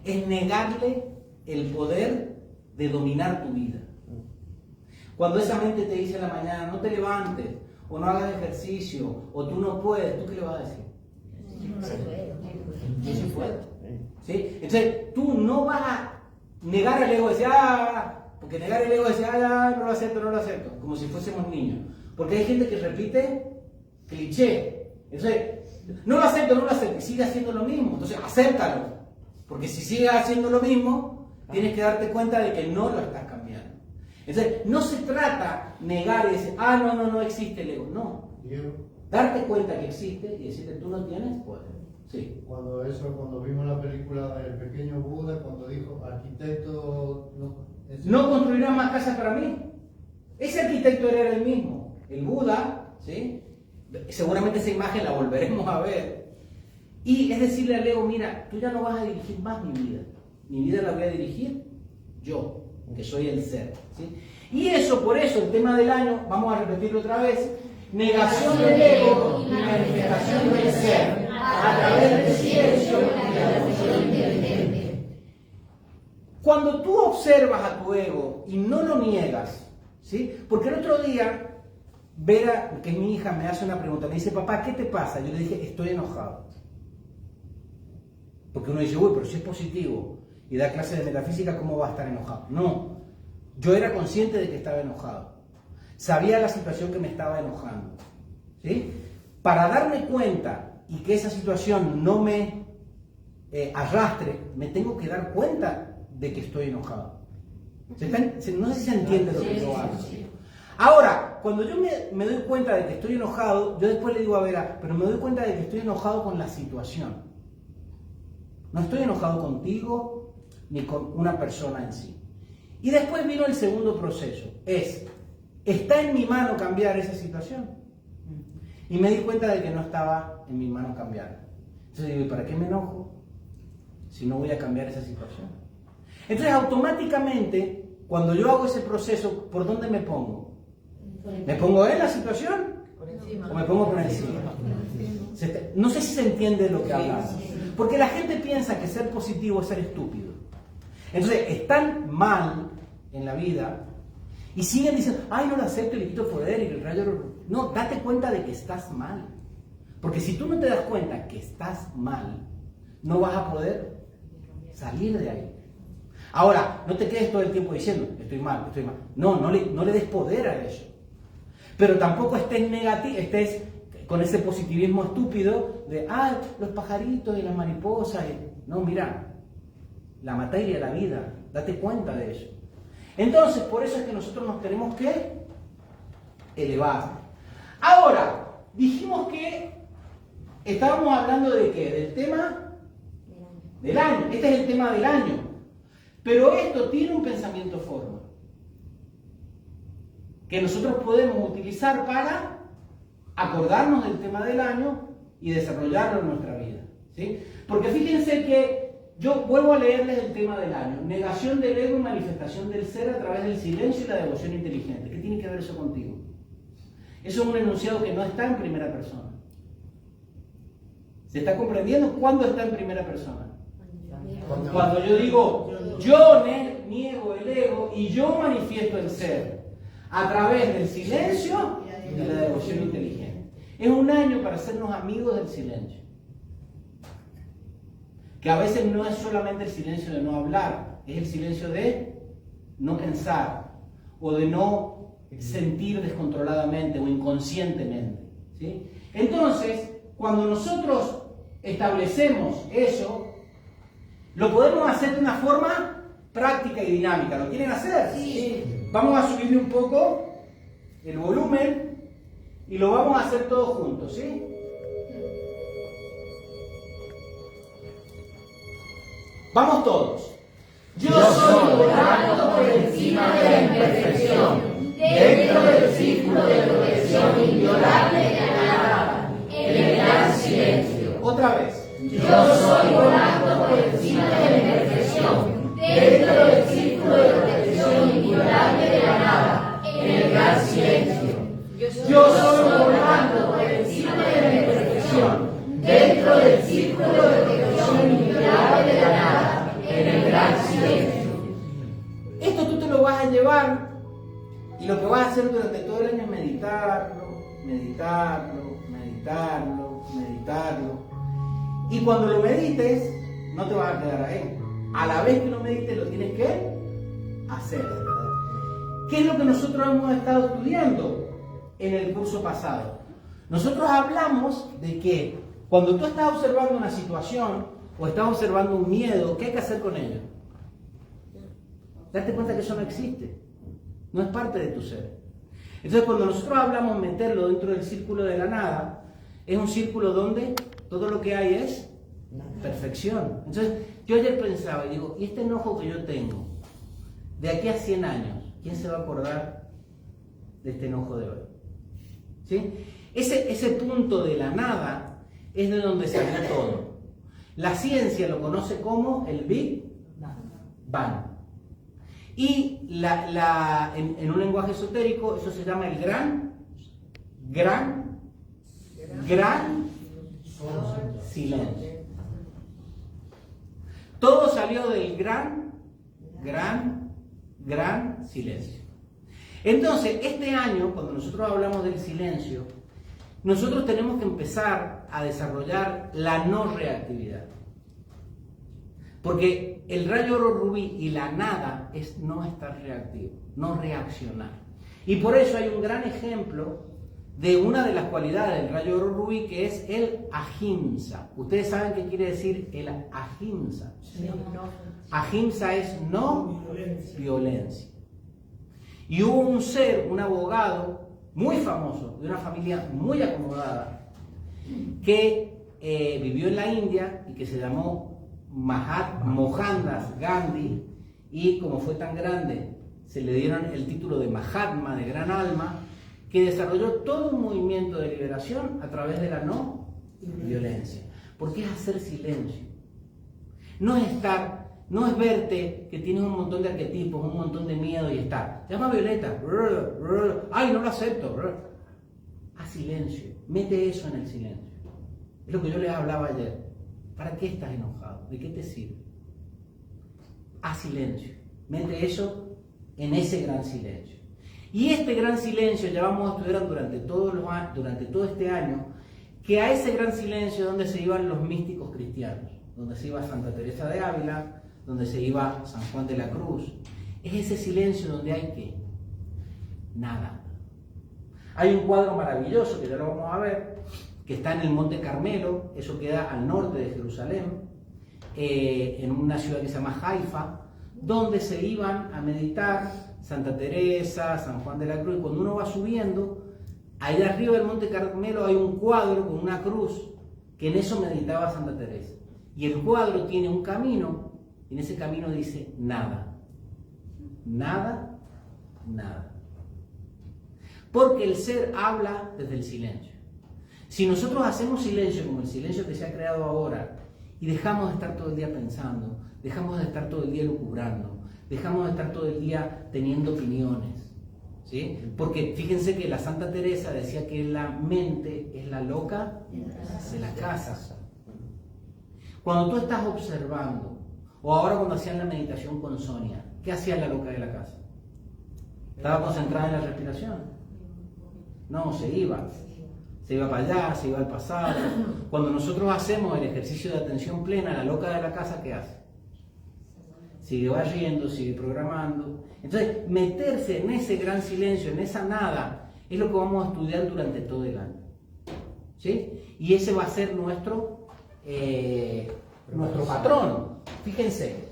es negarle el poder de dominar tu vida. Cuando esa mente te dice en la mañana, no te levantes, o no hagas ejercicio, o tú no puedes, ¿tú qué le vas a decir? Yo sí puedo. ¿sí? Entonces, tú no vas a negar el ego y decir, porque negar el ego es decir, no lo acepto, no lo acepto, como si fuésemos niños. Porque hay gente que repite cliché. Entonces, no lo acepto, y sigue haciendo lo mismo. Entonces, acéptalo. Porque si sigues haciendo lo mismo, tienes que darte cuenta de que no lo estás cambiando. Entonces, no se trata negar y decir, no existe el ego. No. Darte cuenta que existe y decirte, tú no tienes poder. Sí. Cuando vimos la película del pequeño Buda, cuando dijo, arquitecto... No construirás más casas para mí. Ese arquitecto era el mismo. El Buda, ¿sí? Seguramente esa imagen la volveremos a ver. Y es decirle al ego, mira, tú ya no vas a dirigir más mi vida. Mi vida la voy a dirigir yo, que soy el ser. ¿Sí? Y por eso, el tema del año, vamos a repetirlo otra vez, negación del ego y manifestación del ser, a través del silencio y la devoción inteligente. Cuando tú observas a tu ego y no lo niegas, ¿sí? Porque el otro día, Vera, que es mi hija, me hace una pregunta, me dice, papá, ¿qué te pasa? Yo le dije, estoy enojado. Porque uno dice, uy, pero si es positivo y da clases de metafísica, ¿cómo va a estar enojado? No, yo era consciente de que estaba enojado. Sabía la situación que me estaba enojando. ¿Sí? Para darme cuenta y que esa situación no me arrastre, me tengo que dar cuenta de que estoy enojado. No sé si se entiende lo que yo hago. Ahora, cuando yo me doy cuenta de que estoy enojado, yo después le digo a Vera, pero me doy cuenta de que estoy enojado con la situación. No estoy enojado contigo ni con una persona en sí. Y después vino el segundo proceso. ¿Está en mi mano cambiar esa situación? Y me di cuenta de que no estaba en mi mano cambiarla. Entonces digo, ¿y para qué me enojo si no voy a cambiar esa situación? Entonces automáticamente, cuando yo hago ese proceso, ¿por dónde me pongo? ¿Me pongo en la situación? ¿O me pongo por encima? No sé si se entiende lo que hablamos. Porque la gente piensa que ser positivo es ser estúpido. Entonces, están mal en la vida y siguen diciendo, no lo acepto y le quito poder y el rayo... No, date cuenta de que estás mal. Porque si tú no te das cuenta que estás mal, no vas a poder salir de ahí. Ahora, no te quedes todo el tiempo diciendo, estoy mal. No le des poder a eso. Pero tampoco estés negativo, estés con ese positivismo estúpido de, los pajaritos y las mariposas. No, mira, la materia, la vida, date cuenta de eso. Entonces, por eso es que nosotros nos tenemos que elevar. Ahora, dijimos que estábamos hablando de ¿qué? Del tema del año. Este es el tema del año. Pero esto tiene un pensamiento forma que nosotros podemos utilizar para acordarnos del tema del año y desarrollarlo en nuestra vida. ¿Sí? Porque fíjense que yo vuelvo a leerles el tema del año. Negación del ego y manifestación del ser a través del silencio y la devoción inteligente. ¿Qué tiene que ver eso contigo? Eso es un enunciado que no está en primera persona. ¿Se está comprendiendo? ¿Cuándo está en primera persona? Cuando yo digo, yo niego el ego y yo manifiesto el ser a través del silencio y de la devoción inteligente. Es un año para hacernos amigos del silencio. Que a veces no es solamente el silencio de no hablar, es el silencio de no pensar o de no sentir descontroladamente o inconscientemente. ¿Sí? Entonces, cuando nosotros establecemos eso, lo podemos hacer de una forma práctica y dinámica. ¿Lo quieren hacer? Sí. Vamos a subirle un poco el volumen y lo vamos a hacer todos juntos, ¿sí? Vamos todos. Yo soy volando por encima de la imperfección, dentro del círculo de protección inviolable de la nada, en el gran silencio. Otra vez. Yo soy volando por encima de la imperfección, dentro del círculo de protección inviolable de la nada, en el gran silencio. Yo soy volando por encima de la imperfección, dentro del círculo de protección inviolable de la nada, en el gran silencio. Esto tú te lo vas a llevar y lo que vas a hacer durante todo el año es meditarlo. Y cuando lo medites, No te vas a quedar ahí. A la vez que lo medites, lo tienes que hacer. ¿Qué es lo que nosotros hemos estado estudiando en el curso pasado? Nosotros hablamos de que cuando tú estás observando una situación o estás observando un miedo, ¿qué hay que hacer con ello? Date cuenta que eso no existe. No es parte de tu ser. Entonces, cuando nosotros hablamos de meterlo dentro del círculo de la nada, es un círculo donde todo lo que hay es perfección. Entonces, yo ayer pensaba y digo, ¿y este enojo que yo tengo de aquí a 100 años? ¿Quién se va a acordar de este enojo de hoy? ¿Sí? Ese punto de la nada es de donde salió todo. La ciencia lo conoce como el Big Bang. Y en un lenguaje esotérico eso se llama el gran silencio. Todo salió del gran silencio. Entonces, este año, cuando nosotros hablamos del silencio, nosotros tenemos que empezar a desarrollar la no reactividad. Porque el rayo oro rubí y la nada es no estar reactivo, no reaccionar. Y por eso hay un gran ejemplo de una de las cualidades del rayo oro rubí, que es el ahimsa. ¿Ustedes saben qué quiere decir el ahimsa? Sí. Ahimsa es no violencia. Y hubo un ser, un abogado muy famoso, de una familia muy acomodada, que vivió en la India y que se llamó Mohandas Gandhi, y como fue tan grande, se le dieron el título de Mahatma, de gran alma, que desarrolló todo un movimiento de liberación a través de la no violencia. Porque es hacer silencio. No es estar, no es verte que tienes un montón de arquetipos, un montón de miedo y estar. Llama a Violeta. Ay, no lo acepto. Haz silencio. Mete eso en el silencio. Es lo que yo les hablaba ayer. ¿Para qué estás enojado? ¿De qué te sirve? Haz silencio. Mete eso en ese gran silencio. Y este gran silencio ya vamos a estudiar durante todo este año, que a ese gran silencio donde se iban los místicos cristianos, donde se iba Santa Teresa de Ávila, donde se iba San Juan de la Cruz. Es ese silencio donde hay ¿qué? Nada. Hay un cuadro maravilloso que ya lo vamos a ver, que está en el Monte Carmelo, eso queda al norte de Jerusalén, en una ciudad que se llama Haifa, donde se iban a meditar Santa Teresa, San Juan de la Cruz. Y cuando uno va subiendo, ahí arriba del Monte Carmelo hay un cuadro con una cruz, que en eso meditaba Santa Teresa. Y el cuadro tiene un camino, y en ese camino dice nada. Nada, nada. Porque el ser habla desde el silencio. Si nosotros hacemos silencio como el silencio que se ha creado ahora, y dejamos de estar todo el día pensando, dejamos de estar todo el día lucubrando, dejamos de estar todo el día teniendo opiniones, ¿sí? Porque fíjense que la Santa Teresa decía que la mente es la loca de la casa. Cuando tú estás observando, o ahora cuando hacían la meditación con Sonia, ¿qué hacía la loca de la casa? ¿Estaba concentrada en la respiración? No, se iba para allá, se iba al pasado. Cuando nosotros hacemos el ejercicio de atención plena, la loca de la casa, ¿qué hace? Sigue barriendo, sigue programando. Entonces, meterse en ese gran silencio, en esa nada, es lo que vamos a estudiar durante todo el año. ¿Sí? Y ese va a ser nuestro patrón. Fíjense,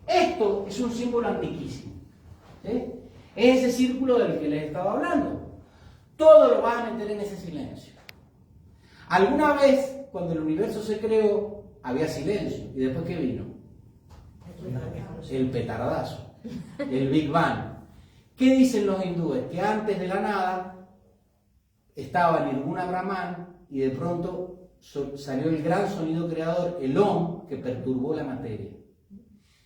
esto es un símbolo antiquísimo. ¿Sí? Es ese círculo del que les he estado hablando. Todo lo vas a meter en ese silencio. Alguna vez, cuando el universo se creó, había silencio. ¿Y después qué vino? El petardazo, el Big Bang. ¿Qué dicen los hindúes? Que antes de la nada estaba Nirguna Brahman y de pronto salió el gran sonido creador, el Om, que perturbó la materia.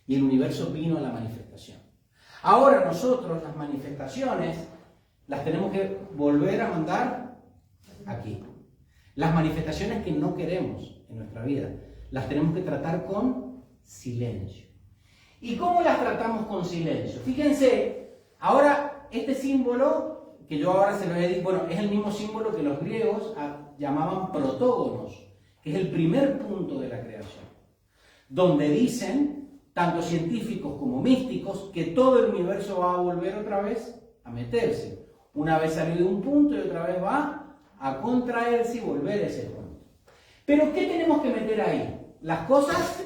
Y el universo vino a la manifestación. Ahora nosotros las manifestaciones las tenemos que volver a mandar aquí. Las manifestaciones que no queremos en nuestra vida, las tenemos que tratar con silencio. ¿Y cómo las tratamos con silencio? Fíjense, ahora este símbolo, que yo ahora se lo he dicho, bueno, es el mismo símbolo que los griegos llamaban protógonos, que es el primer punto de la creación. donde dicen, tanto científicos como místicos, que todo el universo va a volver otra vez a meterse. Una vez salido de un punto y otra vez va a contraerse y volver a ese punto. Pero ¿qué tenemos que meter ahí? Las cosas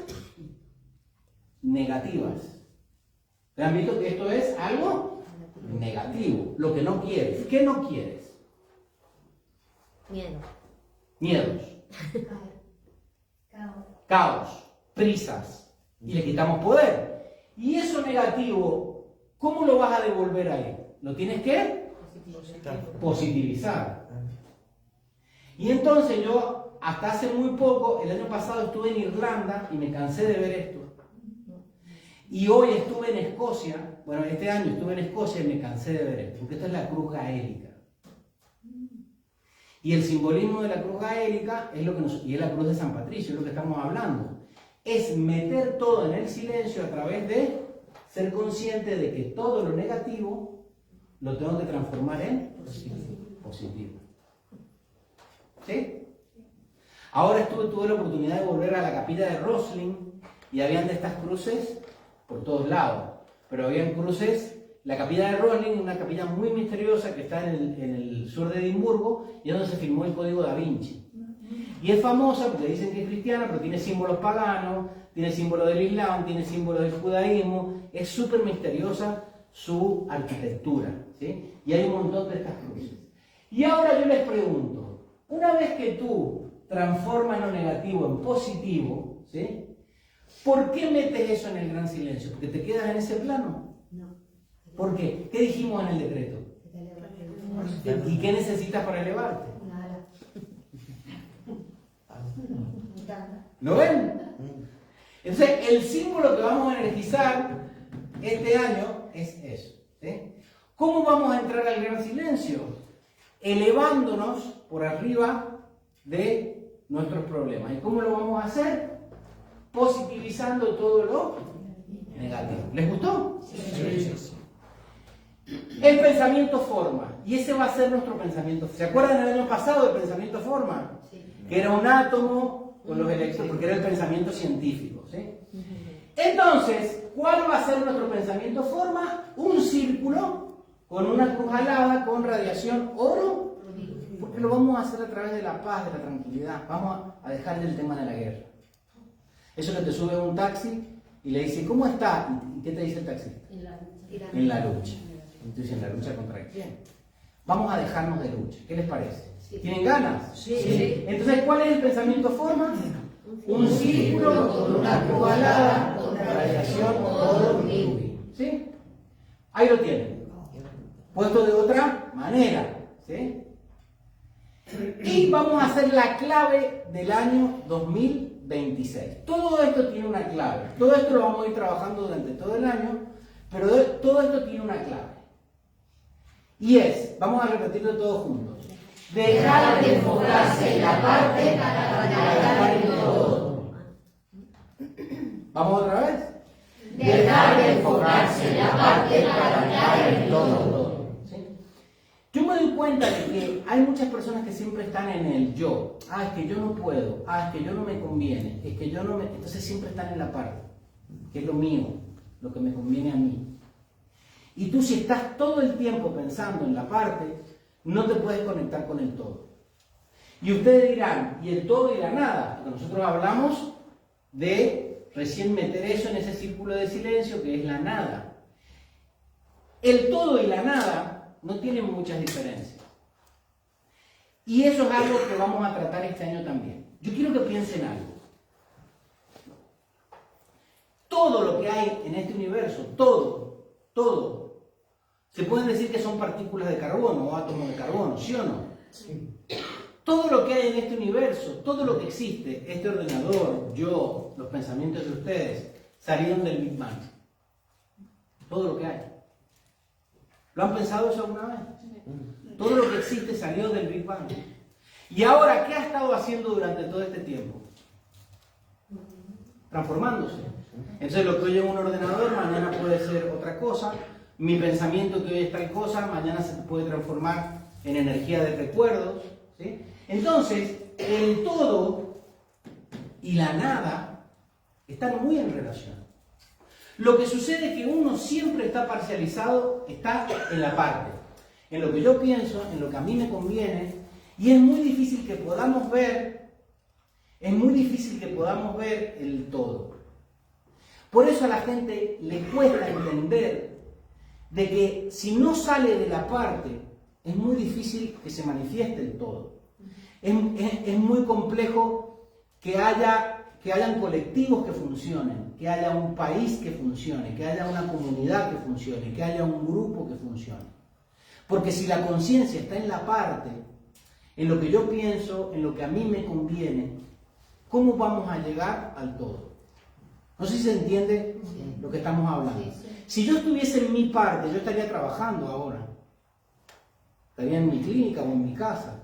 negativas. ¿Han visto que esto es algo negativo? Lo que no quieres. ¿Qué no quieres? Miedo. Miedos, caos, prisas. Y le quitamos poder. Y eso negativo, ¿cómo lo vas a devolver ahí? Lo tienes que positivizar. Y entonces yo, hasta hace muy poco, el año pasado estuve en Irlanda y me cansé de ver esto. Y hoy estuve en Escocia, bueno, este año estuve en Escocia y me cansé de ver esto, porque esta es la cruz gaélica. Y el simbolismo de la cruz gaélica es lo que y es la cruz de San Patricio, es lo que estamos hablando. Es meter todo en el silencio a través de ser consciente de que todo lo negativo lo tengo que transformar en positivo. ¿Sí? Ahora tuve la oportunidad de volver a la capilla de Rosslyn y habían de estas cruces por todos lados. Pero habían cruces, la capilla de Rosslyn, una capilla muy misteriosa que está en el sur de Edimburgo y es donde se firmó el Código Da Vinci. Y es famosa porque dicen que es cristiana, pero tiene símbolos paganos, tiene símbolos del Islam, tiene símbolos del judaísmo. Es súper misteriosa su arquitectura, ¿sí? Y hay un montón de estas cruces. Y ahora yo les pregunto, una vez que tú transformas lo negativo en positivo, ¿sí? ¿Por qué metes eso en el gran silencio? ¿Porque te quedas en ese plano? No. ¿Por qué? ¿Qué dijimos en el decreto? ¿Y qué necesitas para elevarte? Nada. ¿Lo ven? Entonces, el símbolo que vamos a energizar este año es eso. ¿Sí? ¿Cómo vamos a entrar al gran silencio? Elevándonos por arriba de nuestros problemas. ¿Y cómo lo vamos a hacer? Positivizando todo lo negativo. ¿Les gustó? Sí. El pensamiento forma. Y ese va a ser nuestro pensamiento. ¿Se acuerdan el año pasado del pensamiento forma? Sí. Que era un átomo con los electrones, porque era el pensamiento científico. ¿Sí? Entonces, ¿cuál va a ser nuestro pensamiento forma? Un círculo con una cruz alada con radiación oro, porque lo vamos a hacer a través de la paz, de la tranquilidad. Vamos a dejar el tema de la guerra. Eso que te sube a un taxi y le dice, ¿cómo está? ¿Y qué te dice el taxista? En la lucha. Entonces, ¿en la lucha contra quién? Vamos a dejarnos de lucha. ¿Qué les parece? Sí. ¿Tienen ganas? Sí. Entonces, ¿cuál es el pensamiento forma? Un círculo con una cruz alada con radiación oro rubí. ¿Sí? Ahí lo tienen. Puesto de otra manera. ¿Sí? Y vamos a hacer la clave del año 2026. Todo esto tiene una clave. Todo esto lo vamos a ir trabajando durante todo el año, pero todo esto tiene una clave. Y es, vamos a repetirlo todos juntos. Dejar de enfocarse en la parte para trabajar en todo. ¿Vamos otra vez? Dejar de enfocarse en la parte para trabajar en todo. ¿Sí? Yo me doy cuenta de que hay muchas personas que siempre están en el yo. Es que yo no puedo. Es que yo no me conviene. Es que yo no me... Entonces siempre están en la parte, que es lo mío, lo que me conviene a mí. Y tú, si estás todo el tiempo pensando en la parte, no te puedes conectar con el todo. Y ustedes dirán, ¿y el todo y la nada? Porque nosotros hablamos de recién meter eso en ese círculo de silencio que es la nada. El todo y la nada no tienen muchas diferencias. Y eso es algo que vamos a tratar este año también. Yo quiero que piensen algo. Todo lo que hay en este universo, todo, se pueden decir que son partículas de carbono o átomos de carbono, ¿sí o no? Sí. Todo lo que hay en este universo, todo lo que existe, este ordenador, yo, los pensamientos de ustedes, salieron del Big Bang. Todo lo que hay. ¿Lo han pensado eso alguna vez? Todo lo que existe salió del Big Bang. Y ahora, ¿qué ha estado haciendo durante todo este tiempo? Transformándose. Entonces, lo que hoy es un ordenador, mañana puede ser otra cosa. Mi pensamiento que hoy es tal cosa, mañana se puede transformar en energía de recuerdos. ¿Sí? Entonces, el todo y la nada están muy en relación. Lo que sucede es que uno siempre está parcializado, está en la parte, en lo que yo pienso, en lo que a mí me conviene, y es muy difícil que podamos ver, el todo. Por eso a la gente le cuesta entender de que si no sale de la parte, es muy difícil que se manifieste el todo. Es muy complejo que hayan colectivos que funcionen, que haya un país que funcione, que haya una comunidad que funcione, que haya un grupo que funcione. Porque si la conciencia está en la parte, en lo que yo pienso, en lo que a mí me conviene, ¿cómo vamos a llegar al todo? No sé si se entiende lo que estamos hablando. Si yo estuviese en mi parte, yo estaría trabajando ahora. Estaría en mi clínica o en mi casa.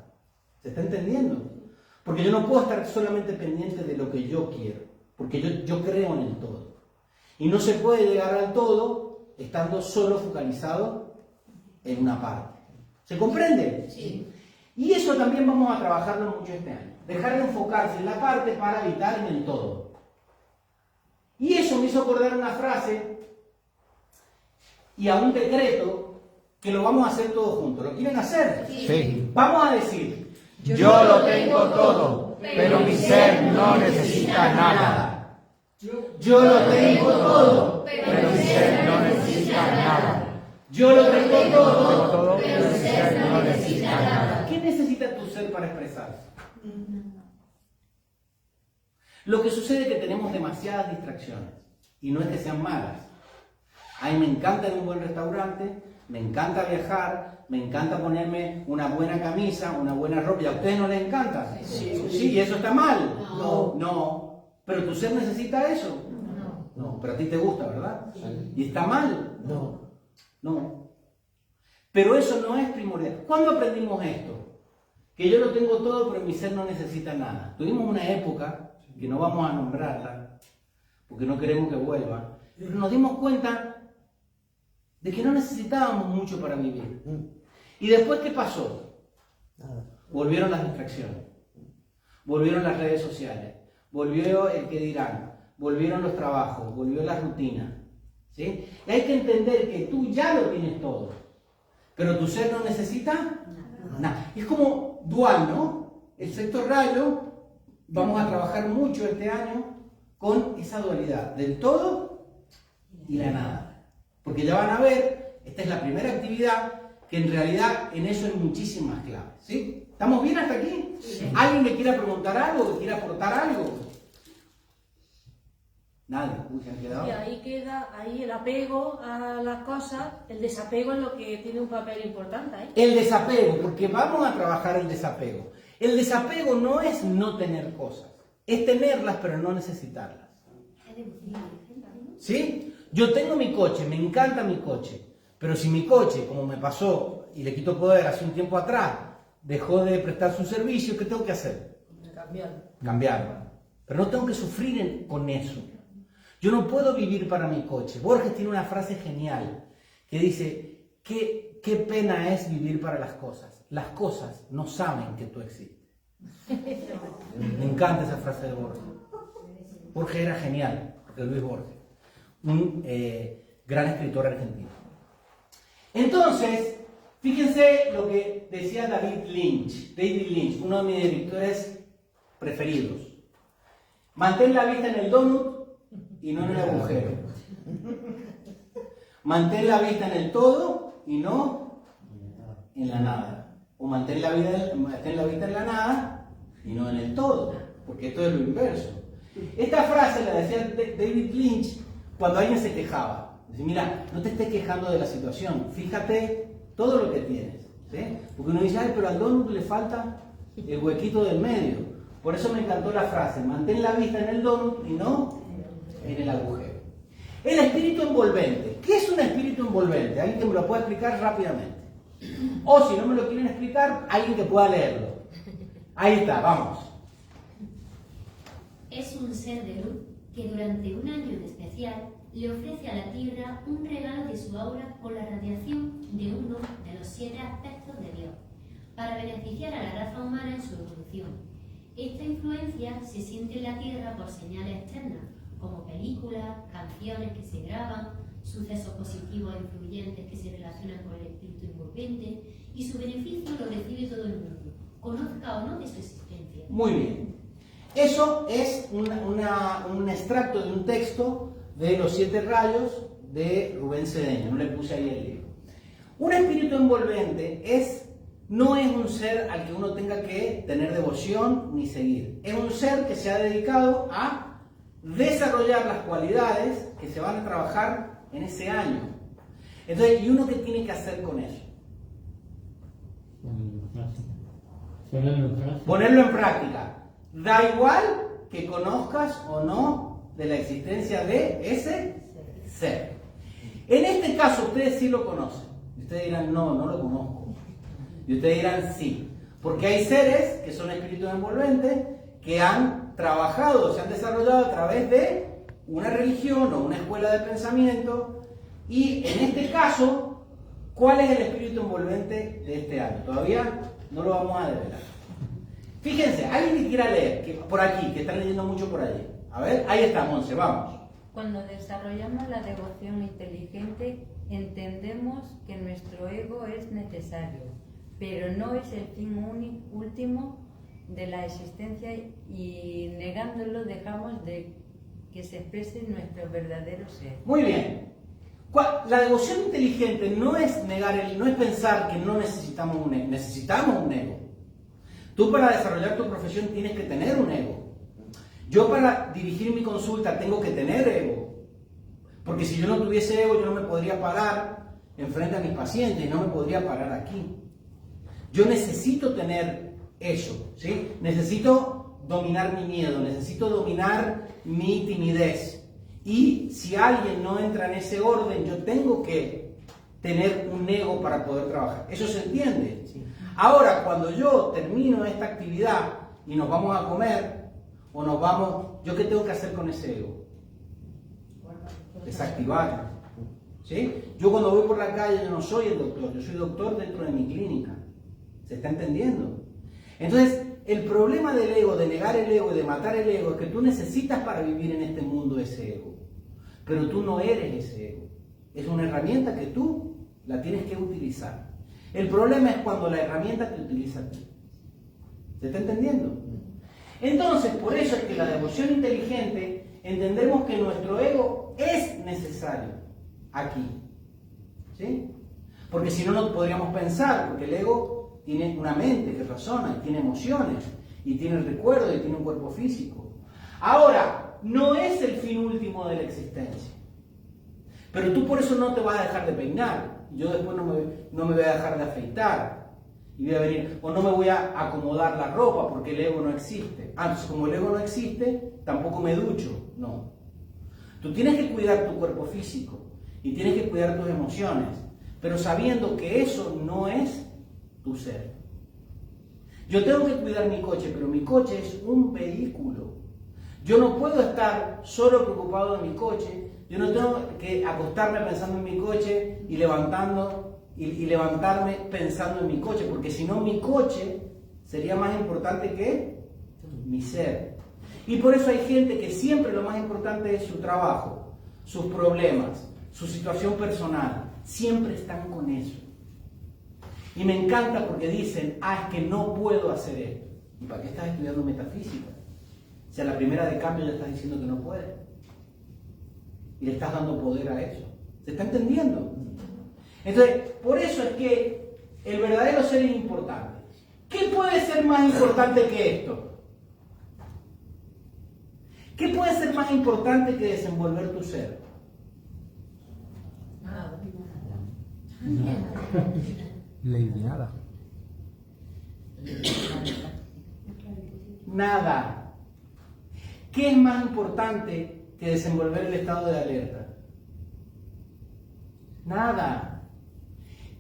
¿Se está entendiendo? Porque yo no puedo estar solamente pendiente de lo que yo quiero, porque yo creo en el todo. Y no se puede llegar al todo estando solo focalizado en una parte. ¿Se comprende? Sí. Y eso también vamos a trabajarlo mucho este año. Dejar de enfocarse en la parte para habitar en el todo. Y eso me hizo acordar una frase y a un decreto que lo vamos a hacer todos juntos. ¿Lo quieren hacer? Sí. Vamos a decir: Yo lo tengo todo, pero mi ser no necesita nada. Yo lo tengo todo, Pero mi ser no necesita nada. yo lo tengo Tengo todo. todo, pero mi ser no necesita nada. ¿Qué necesita tu ser para expresarse? Lo que sucede es que tenemos demasiadas distracciones, y no es que sean malas. A mí me encanta ir a un buen restaurante, me encanta viajar, me encanta ponerme una buena camisa, una buena ropa. ¿Y a ustedes no les encanta? Sí. Sí, ¿y eso está mal? No. No. ¿Pero tu ser necesita eso? No, pero a ti te gusta, ¿verdad? ¿Y está mal? No. Pero eso no es primordial. ¿Cuándo aprendimos esto? Que yo lo tengo todo, pero mi ser no necesita nada. Tuvimos una época, que no vamos a nombrarla, porque no queremos que vuelva, pero nos dimos cuenta de que no necesitábamos mucho para vivir. ¿Y después qué pasó? Volvieron las distracciones, volvieron las redes sociales, volvió el que dirán, volvieron los trabajos, volvió la rutina. ¿Sí? Y hay que entender que tú ya lo tienes todo, pero tu ser no necesita nada. Es como dual, ¿no? El sexto rayo, vamos a trabajar mucho este año con esa dualidad del todo y la nada. Porque ya van a ver, esta es la primera actividad, que en realidad en eso hay muchísimas claves. ¿Sí? ¿Estamos bien hasta aquí? Sí. ¿Alguien me quiera preguntar algo, que quiera aportar algo? Nadie. Uy, se han quedado. Y ahí queda el apego a las cosas, el desapego es lo que tiene un papel importante ahí. El desapego, porque vamos a trabajar el desapego. El desapego no es no tener cosas, es tenerlas pero no necesitarlas. ¿Sí? Yo tengo mi coche, me encanta mi coche, pero si mi coche, como me pasó y le quito poder hace un tiempo atrás, dejó de prestar su servicio, ¿qué tengo que hacer? Cambiarlo. Pero no tengo que sufrir con eso. Yo no puedo vivir para mi coche. Borges tiene una frase genial que dice: qué pena es vivir para las cosas. Las cosas no saben que tú existes. Me encanta esa frase de Borges. Borges era genial, porque Luis Borges, un gran escritor argentino. Entonces, fíjense lo que decía David Lynch, uno de mis escritores preferidos. Mantén la vista en el donut y no en el agujero. Mantén la vista en el todo y no en la nada. O mantén la vista en la nada y no en el todo, porque esto es lo inverso. Esta frase la decía David Lynch cuando alguien se quejaba. Dice: mira, no te estés quejando de la situación, fíjate todo lo que tienes. ¿Sí? Porque uno dice: ay, pero al donut le falta el huequito del medio. Por eso me encantó la frase: mantén la vista en el donut y no en el agujero. El espíritu envolvente. ¿Qué es un espíritu envolvente? Alguien que me lo pueda explicar rápidamente. O si no me lo quieren explicar, alguien que pueda leerlo. Ahí está, vamos. Es un ser de luz que durante un año en especial le ofrece a la Tierra un regalo de su aura con la radiación de uno de los 7 aspectos de Dios, para beneficiar a la raza humana en su evolución. Esta influencia se siente en la Tierra por señales externas, como películas, canciones que se graban, sucesos positivos e influyentes que se relacionan con el espíritu envolvente, y su beneficio lo recibe todo el mundo, conozca o no de su existencia. Muy bien. Eso es un extracto de un texto de Los 7 rayos de Rubén Cedeño. No le puse ahí el libro. Un espíritu envolvente no es un ser al que uno tenga que tener devoción ni seguir. Es un ser que se ha dedicado a desarrollar las cualidades que se van a trabajar en ese año. Entonces, ¿y uno qué tiene que hacer con eso? Ponerlo en práctica. Da igual que conozcas o no de la existencia de ese ser. En este caso, ustedes sí lo conocen. Y ustedes dirán, no, no lo conozco. Y ustedes dirán, sí. Porque hay seres que son espíritus envolventes que han trabajado, se han desarrollado a través de una religión o una escuela de pensamiento. Y en este caso, ¿cuál es el espíritu envolvente de este año? Todavía no lo vamos a develar. Fíjense, alguien que quiera leer, que por aquí, que está leyendo mucho por allí. A ver, ahí está, Monse, vamos. Cuando desarrollamos la devoción inteligente, entendemos que nuestro ego es necesario, pero no es el fin último de la existencia, y negándolo dejamos de que se exprese nuestro verdadero ser. Muy bien. La devoción inteligente no es no es pensar que no necesitamos un ego. Necesitamos un ego. Tú para desarrollar tu profesión tienes que tener un ego. Yo para dirigir mi consulta tengo que tener ego. Porque si yo no tuviese ego, yo no me podría parar enfrente a mis pacientes, no me podría parar aquí. Yo necesito tener eso, ¿sí? Necesito dominar mi miedo, necesito dominar mi timidez. Y si alguien no entra en ese orden, yo tengo que tener un ego para poder trabajar. ¿Eso se entiende? Sí. Ahora, cuando yo termino esta actividad y nos vamos a comer, o nos vamos, ¿yo qué tengo que hacer con ese ego? Desactivarlo. ¿Sí? Yo cuando voy por la calle, yo no soy el doctor, yo soy doctor dentro de mi clínica. ¿Se está entendiendo? Entonces, el problema del ego, de negar el ego y de matar el ego, es que tú necesitas para vivir en este mundo ese ego. Pero tú no eres ese ego. Es una herramienta que tú la tienes que utilizar. El problema es cuando la herramienta te utiliza a ti. ¿Se está entendiendo? Entonces, por eso es que la devoción inteligente, entendemos que nuestro ego es necesario aquí. ¿Sí? Porque si no, no podríamos pensar, porque el ego tiene una mente que razona, y tiene emociones, y tiene recuerdos, y tiene un cuerpo físico. Ahora, no es el fin último de la existencia. Pero tú por eso no te vas a dejar de peinar. Yo después no me voy a dejar de afeitar. Y voy a venir, o no me voy a acomodar la ropa porque el ego no existe. Entonces, como el ego no existe, tampoco me ducho. No. Tú tienes que cuidar tu cuerpo físico y tienes que cuidar tus emociones, pero sabiendo que eso no es tu ser. Yo tengo que cuidar mi coche, pero mi coche es un vehículo. Yo no puedo estar solo preocupado de mi coche. Yo no tengo que acostarme pensando en mi coche y levantarme pensando en mi coche, porque si no, mi coche sería más importante que mi ser. Y por eso hay gente que siempre lo más importante es su trabajo, sus problemas, su situación personal. Siempre están con eso. Y me encanta porque dicen, es que no puedo hacer esto. ¿Y para qué estás estudiando metafísica? Si a la primera de cambio ya estás diciendo que no puedes. Y le estás dando poder a eso. ¿Se está entendiendo? Entonces, por eso es que el verdadero ser es importante. ¿Qué puede ser más importante que esto? ¿Qué puede ser más importante que desenvolver tu ser? Nada. Nada. ¿Qué es más importante que desenvolver el estado de alerta? Nada.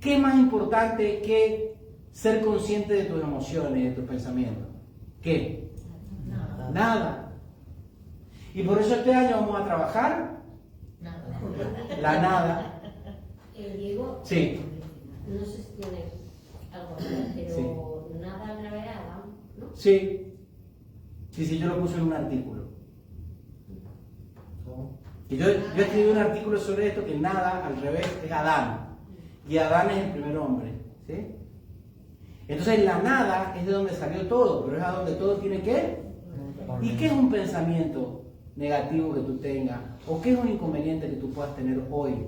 ¿Qué es más importante que ser consciente de tus emociones, de tus pensamientos? ¿Qué? Nada. Y por eso este año vamos a trabajar la nada. Diego, Sí. no sé si tiene algo que ver, pero sí. Nada gravedad, ¿no? Sí. Sí, yo lo puse en un artículo. Y yo escribí un artículo sobre esto, que nada, al revés, es Adán. Y Adán es el primer hombre. ¿Sí? Entonces la nada es de donde salió todo, pero es a donde todo tiene que ir. ¿Y qué es un pensamiento negativo que tú tengas? ¿O qué es un inconveniente que tú puedas tener hoy,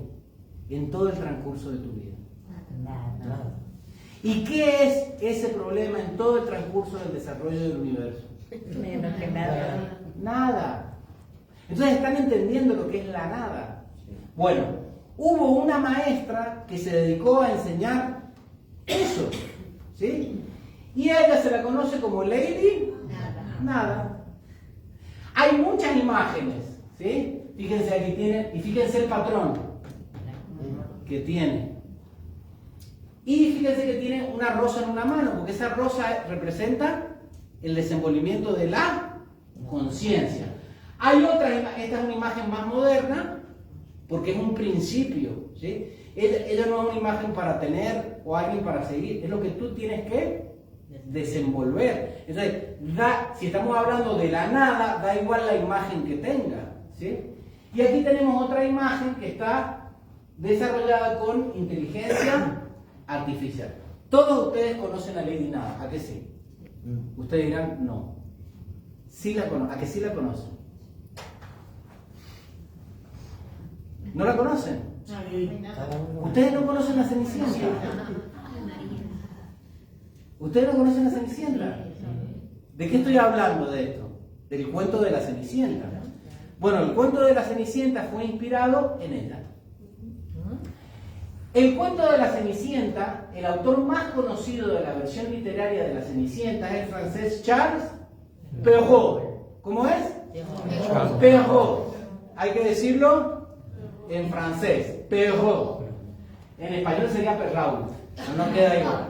en todo el transcurso de tu vida? Nada. ¿Y qué es ese problema en todo el transcurso del desarrollo del universo? Menos que nada. Nada. Entonces están entendiendo lo que es la nada. Bueno, hubo una maestra que se dedicó a enseñar eso, ¿sí? Y a ella se la conoce como Lady Nada. Hay muchas imágenes, ¿sí? Fíjense aquí tiene, y fíjense el patrón que tiene. Y fíjense que tiene una rosa en una mano, porque esa rosa representa el desenvolvimiento de la conciencia. Hay otra, esta es una imagen más moderna, porque es un principio, ¿sí? Ella no es una imagen para tener o alguien para seguir, es lo que tú tienes que desenvolver. Entonces, si estamos hablando de la nada, da igual la imagen que tenga, ¿sí? Y aquí tenemos otra imagen que está desarrollada con inteligencia artificial. Todos ustedes conocen a Lady Nada, ¿a qué sí? Ustedes dirán, no. Sí la conocen, ¿a qué sí la conocen? ¿No la conocen? Ustedes no conocen la Cenicienta. ¿Ustedes no conocen la Cenicienta? ¿De qué estoy hablando de esto? Del cuento de la Cenicienta. Bueno, el cuento de la Cenicienta fue inspirado en ella. El cuento de la Cenicienta, el autor más conocido de la versión literaria de la Cenicienta es el francés Charles Perrault. ¿Cómo es? Perrault. Hay que decirlo en francés. Perrault. En español sería Perrault. No queda igual.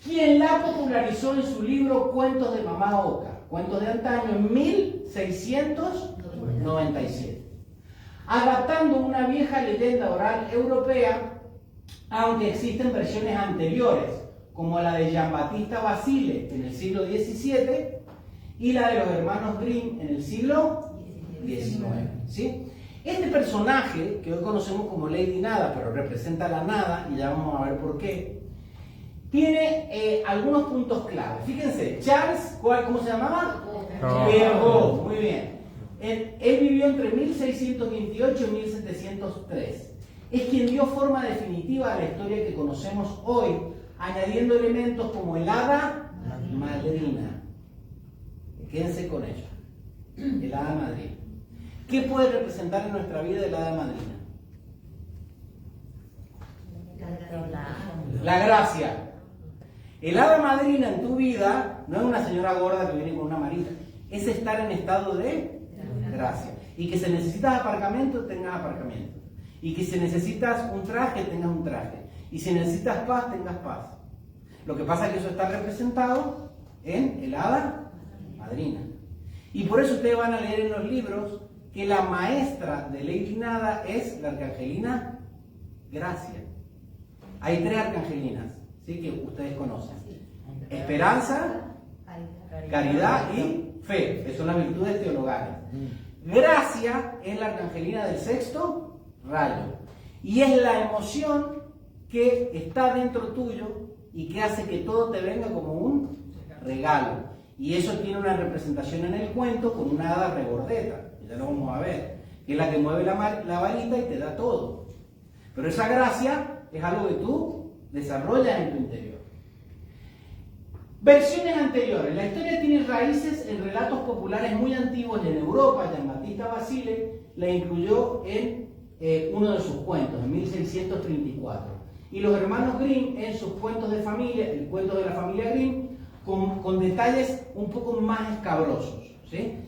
Quien la popularizó en su libro Cuentos de Mamá Oca, cuentos de antaño, en 1697, adaptando una vieja leyenda oral europea, aunque existen versiones anteriores, como la de Jean-Baptiste Basile en el siglo XVII y la de los hermanos Grimm en el siglo XIX. ¿Sí? Este personaje, que hoy conocemos como Lady Nada, pero representa la nada, y ya vamos a ver por qué, tiene algunos puntos clave. Fíjense, Charles, ¿cómo se llamaba? Perrault, muy bien. Él vivió entre 1628 y 1703. Es quien dio forma definitiva a la historia que conocemos hoy, añadiendo elementos como el hada madrina. Quédense con ello. El hada madrina. ¿Qué puede representar en nuestra vida el hada madrina? La gracia. El hada madrina en tu vida no es una señora gorda que viene con una marita, es estar en estado de gracia. Y que si necesitas aparcamiento, tengas aparcamiento. Y que si necesitas un traje, tengas un traje. Y si necesitas paz, tengas paz. Lo que pasa es que eso está representado en el hada madrina. Y por eso ustedes van a leer en los libros que la maestra de Lady Nada es la arcangelina Gracia. Hay 3 arcangelinas, ¿sí? Que ustedes conocen. Esperanza, caridad y fe, que son las virtudes teologales. Gracia es la arcangelina del 6º rayo. Y es la emoción que está dentro tuyo y que hace que todo te venga como un regalo. Y eso tiene una representación en el cuento con una hada regordeta, que ya lo vamos a ver, que es la que mueve la varita y te da todo. Pero esa gracia es algo que tú desarrollas en tu interior. Versiones anteriores. La historia tiene raíces en relatos populares muy antiguos y en Europa. Jean-Baptiste Basile la incluyó en uno de sus cuentos, en 1634. Y los hermanos Grimm en sus cuentos de familia, el cuento de la familia Grimm, con detalles un poco más escabrosos, ¿sí?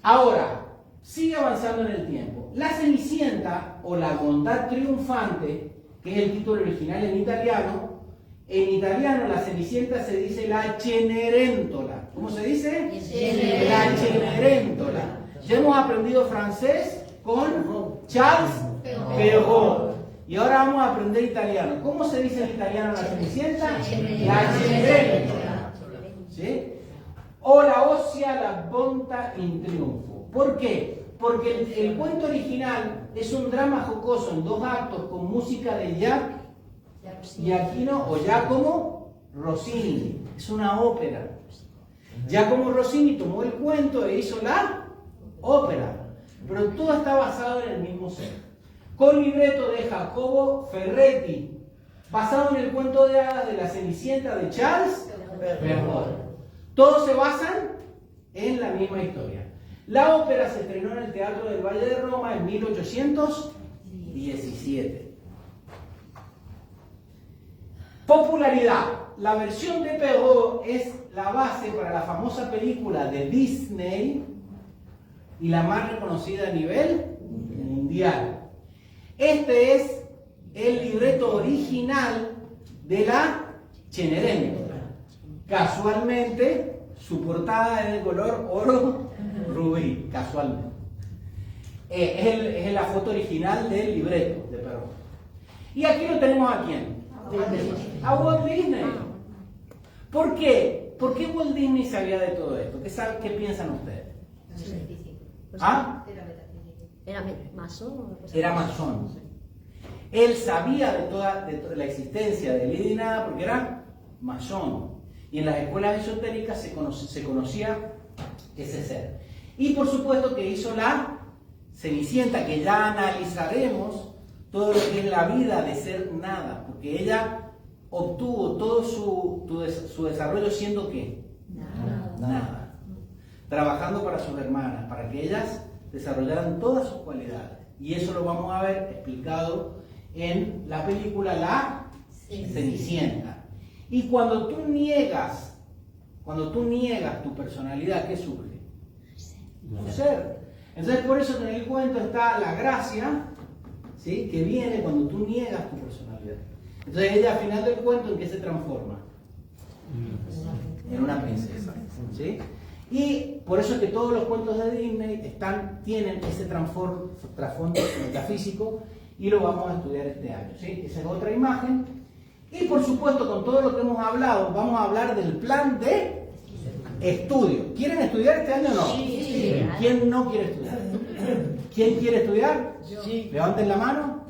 Ahora, sigue avanzando en el tiempo. La Cenicienta, o la bondad triunfante, que es el título original en italiano la Cenicienta se dice la Cenerentola. ¿Cómo se dice? La Cenerentola. Ya hemos aprendido francés con Charles Perrault. Y ahora vamos a aprender italiano. ¿Cómo se dice en italiano la Cenicienta? La Cenerentola. ¿Sí? O la Ossia la bontà in triunfo. ¿Por qué? Porque el cuento original es un drama jocoso en 2 actos con música de Jacques Giacchino o Giacomo Rossini. Es una ópera. Giacomo Rossini tomó el cuento e hizo la ópera. Pero todo está basado en el mismo ser. Con libreto de Jacopo Ferretti, basado en el cuento de hadas de la Cenicienta de Charles Perrault. Todos se basan en la misma historia. La ópera se estrenó en el Teatro del Valle de Roma en 1817. Popularidad. La versión de Perrault es la base para la famosa película de Disney y la más reconocida a nivel mundial. Este es el libreto original de la Cenerentola. Casualmente, su portada es de color oro rubí, casualmente. Es la foto original del libreto de Perrault. Y aquí lo tenemos a quién. A Walt Disney. ¿Por qué? ¿Por qué Walt Disney sabía de todo esto? ¿Qué piensan ustedes? ¿Ah? Era masón. Era masón. Él sabía de toda la existencia de Lady Nada porque era masón. Y en las escuelas esotéricas se conocía ese ser. Y por supuesto que hizo la Cenicienta, que ya analizaremos todo lo que es la vida de ser nada, porque ella obtuvo todo su desarrollo siendo ¿qué? Nada. Trabajando para sus hermanas, para que ellas desarrollaran todas sus cualidades. Y eso lo vamos a ver explicado en la película La Cenicienta. Y cuando tú niegas tu personalidad, ¿qué surge? Tu ser. Entonces por eso en el cuento está la gracia, ¿sí?, que viene cuando tú niegas tu personalidad. Entonces ella al final del cuento, ¿en qué se transforma? En una princesa, ¿sí? Y por eso es que todos los cuentos de Disney tienen ese trasfondo metafísico y lo vamos a estudiar este año, ¿sí? Esa es otra imagen. Y por supuesto, con todo lo que hemos hablado, vamos a hablar del plan de estudio. ¿Quieren estudiar este año o no? Sí. ¿Quién no quiere estudiar? ¿Quién quiere estudiar? Sí. Levanten la mano.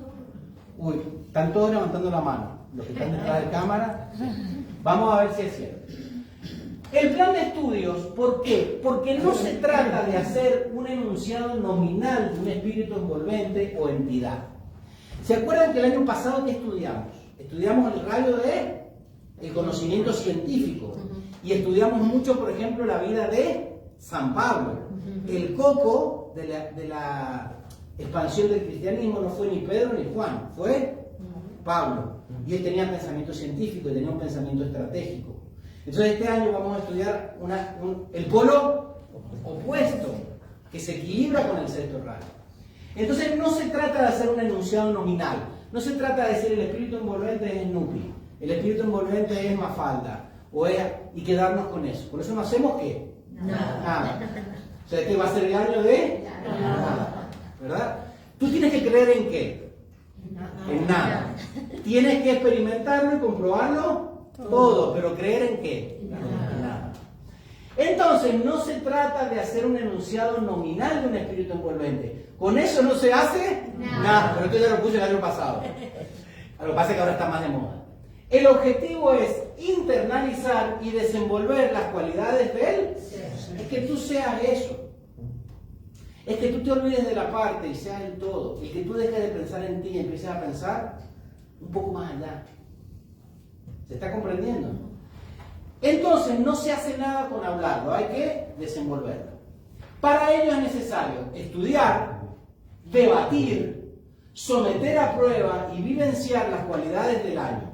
Uy, están todos levantando la mano. Los que están detrás de cámara. Vamos a ver si es cierto. El plan de estudios, ¿por qué? Porque no se trata de hacer un enunciado nominal de un espíritu envolvente o entidad. ¿Se acuerdan que el año pasado qué estudiamos? Estudiamos el rayo del conocimiento científico y estudiamos mucho, por ejemplo, la vida de San Pablo. El coco de la expansión del cristianismo no fue ni Pedro ni Juan, fue Pablo. Y él tenía pensamiento científico y tenía un pensamiento estratégico. Entonces este año vamos a estudiar el polo opuesto, que se equilibra con el sexto rayo. Entonces no se trata de hacer un enunciado nominal, no se trata de decir el espíritu envolvente es Snoopy, el espíritu envolvente es Mafalda, y quedarnos con eso. Por eso no hacemos ¿qué? Nada. O sea, este va a ser el año de nada, ¿verdad? Tú tienes que creer en ¿qué? En nada. Tienes que experimentarlo y comprobarlo todo, pero creer en ¿qué? Nada. Entonces, no se trata de hacer un enunciado nominal de un espíritu envolvente. Con eso no se hace nada. Pero esto ya lo puse el año pasado. Lo que pasa es que ahora está más de moda. El objetivo es internalizar y desenvolver las cualidades de él. Es que tú seas eso. Es que tú te olvides de la parte y seas el todo. El que tú dejes de pensar en ti y empieces a pensar un poco más allá. ¿Se está comprendiendo? Entonces no se hace nada con hablarlo, hay que desenvolverlo. Para ello es necesario estudiar, debatir, someter a prueba y vivenciar las cualidades del año.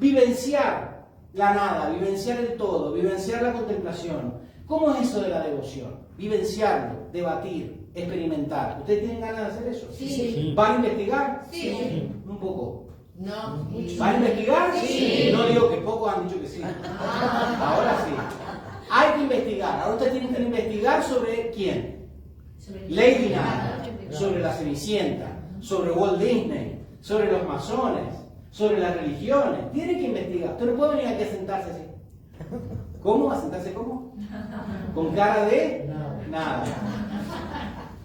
Vivenciar la nada, vivenciar el todo, vivenciar la contemplación. ¿Cómo es eso de la devoción? Vivenciarlo, debatir, experimentar. ¿Ustedes tienen ganas de hacer eso? Sí. ¿Van a investigar? Sí. Un poco. No. ¿Van a investigar? Sí. No digo que pocos han dicho que sí. Ahora sí. Hay que investigar. Ahora ustedes tienen que investigar sobre quién. Lady Nada, sobre la Cenicienta, sobre Walt Disney, sobre los masones, sobre las religiones. Tienen que investigar. Usted no puede venir aquí a sentarse así. ¿Cómo? ¿A sentarse cómo? Con cara de nada.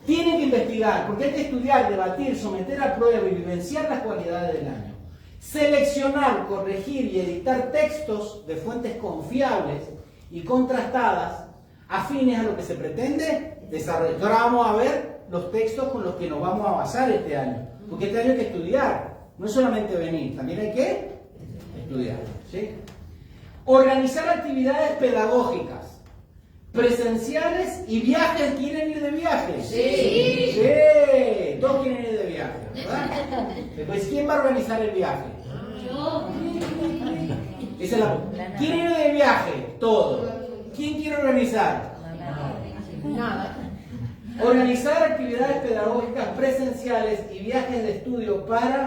Tienen que investigar, porque hay que estudiar, debatir, someter a prueba y vivenciar las cualidades del año. Seleccionar, corregir y editar textos de fuentes confiables y contrastadas afines a lo que se pretende desarrollar. Ahora vamos a ver los textos con los que nos vamos a basar este año. Porque este año hay que estudiar, no es solamente venir, también hay que estudiar. ¿Sí? Organizar actividades pedagógicas, presenciales y viajes. ¿Quieren ir de viaje? Sí. Sí, todos quieren ir de viaje, ¿verdad? Pues ¿quién va a organizar el viaje? Yo. Esa es la... ¿Quién ir de viaje? Todo. ¿Quién quiere organizar? Nada. Organizar actividades pedagógicas presenciales y viajes de estudio para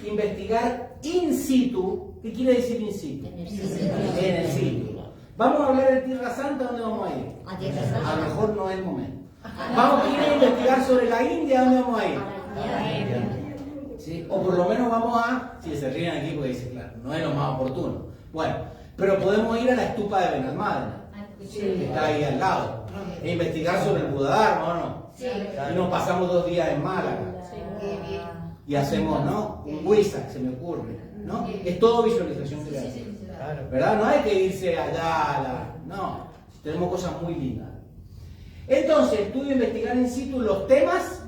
investigar in situ. ¿Qué quiere decir in situ? En el sitio. Vamos a hablar de Tierra Santa, ¿dónde vamos a ir? A Tierra Santa. A lo mejor no es el momento. Vamos a ir a investigar sobre la India, ¿dónde vamos a ir? ¿Sí? O por lo menos vamos a, si se ríen aquí porque dicen, claro, no es lo más oportuno. Bueno, pero podemos ir a la estupa de Benalmádena, que está ahí al lado, e investigar sobre el Buda-Dharma, ¿o no? Sí. Y nos pasamos 2 días en Málaga. Qué bien. Y hacemos, ¿no? Un Huizac, se me ocurre, ¿no? Es todo visualización creativa. ¿Verdad? No hay que irse allá, no. Tenemos cosas muy lindas. Entonces, estudio e investigar in situ los temas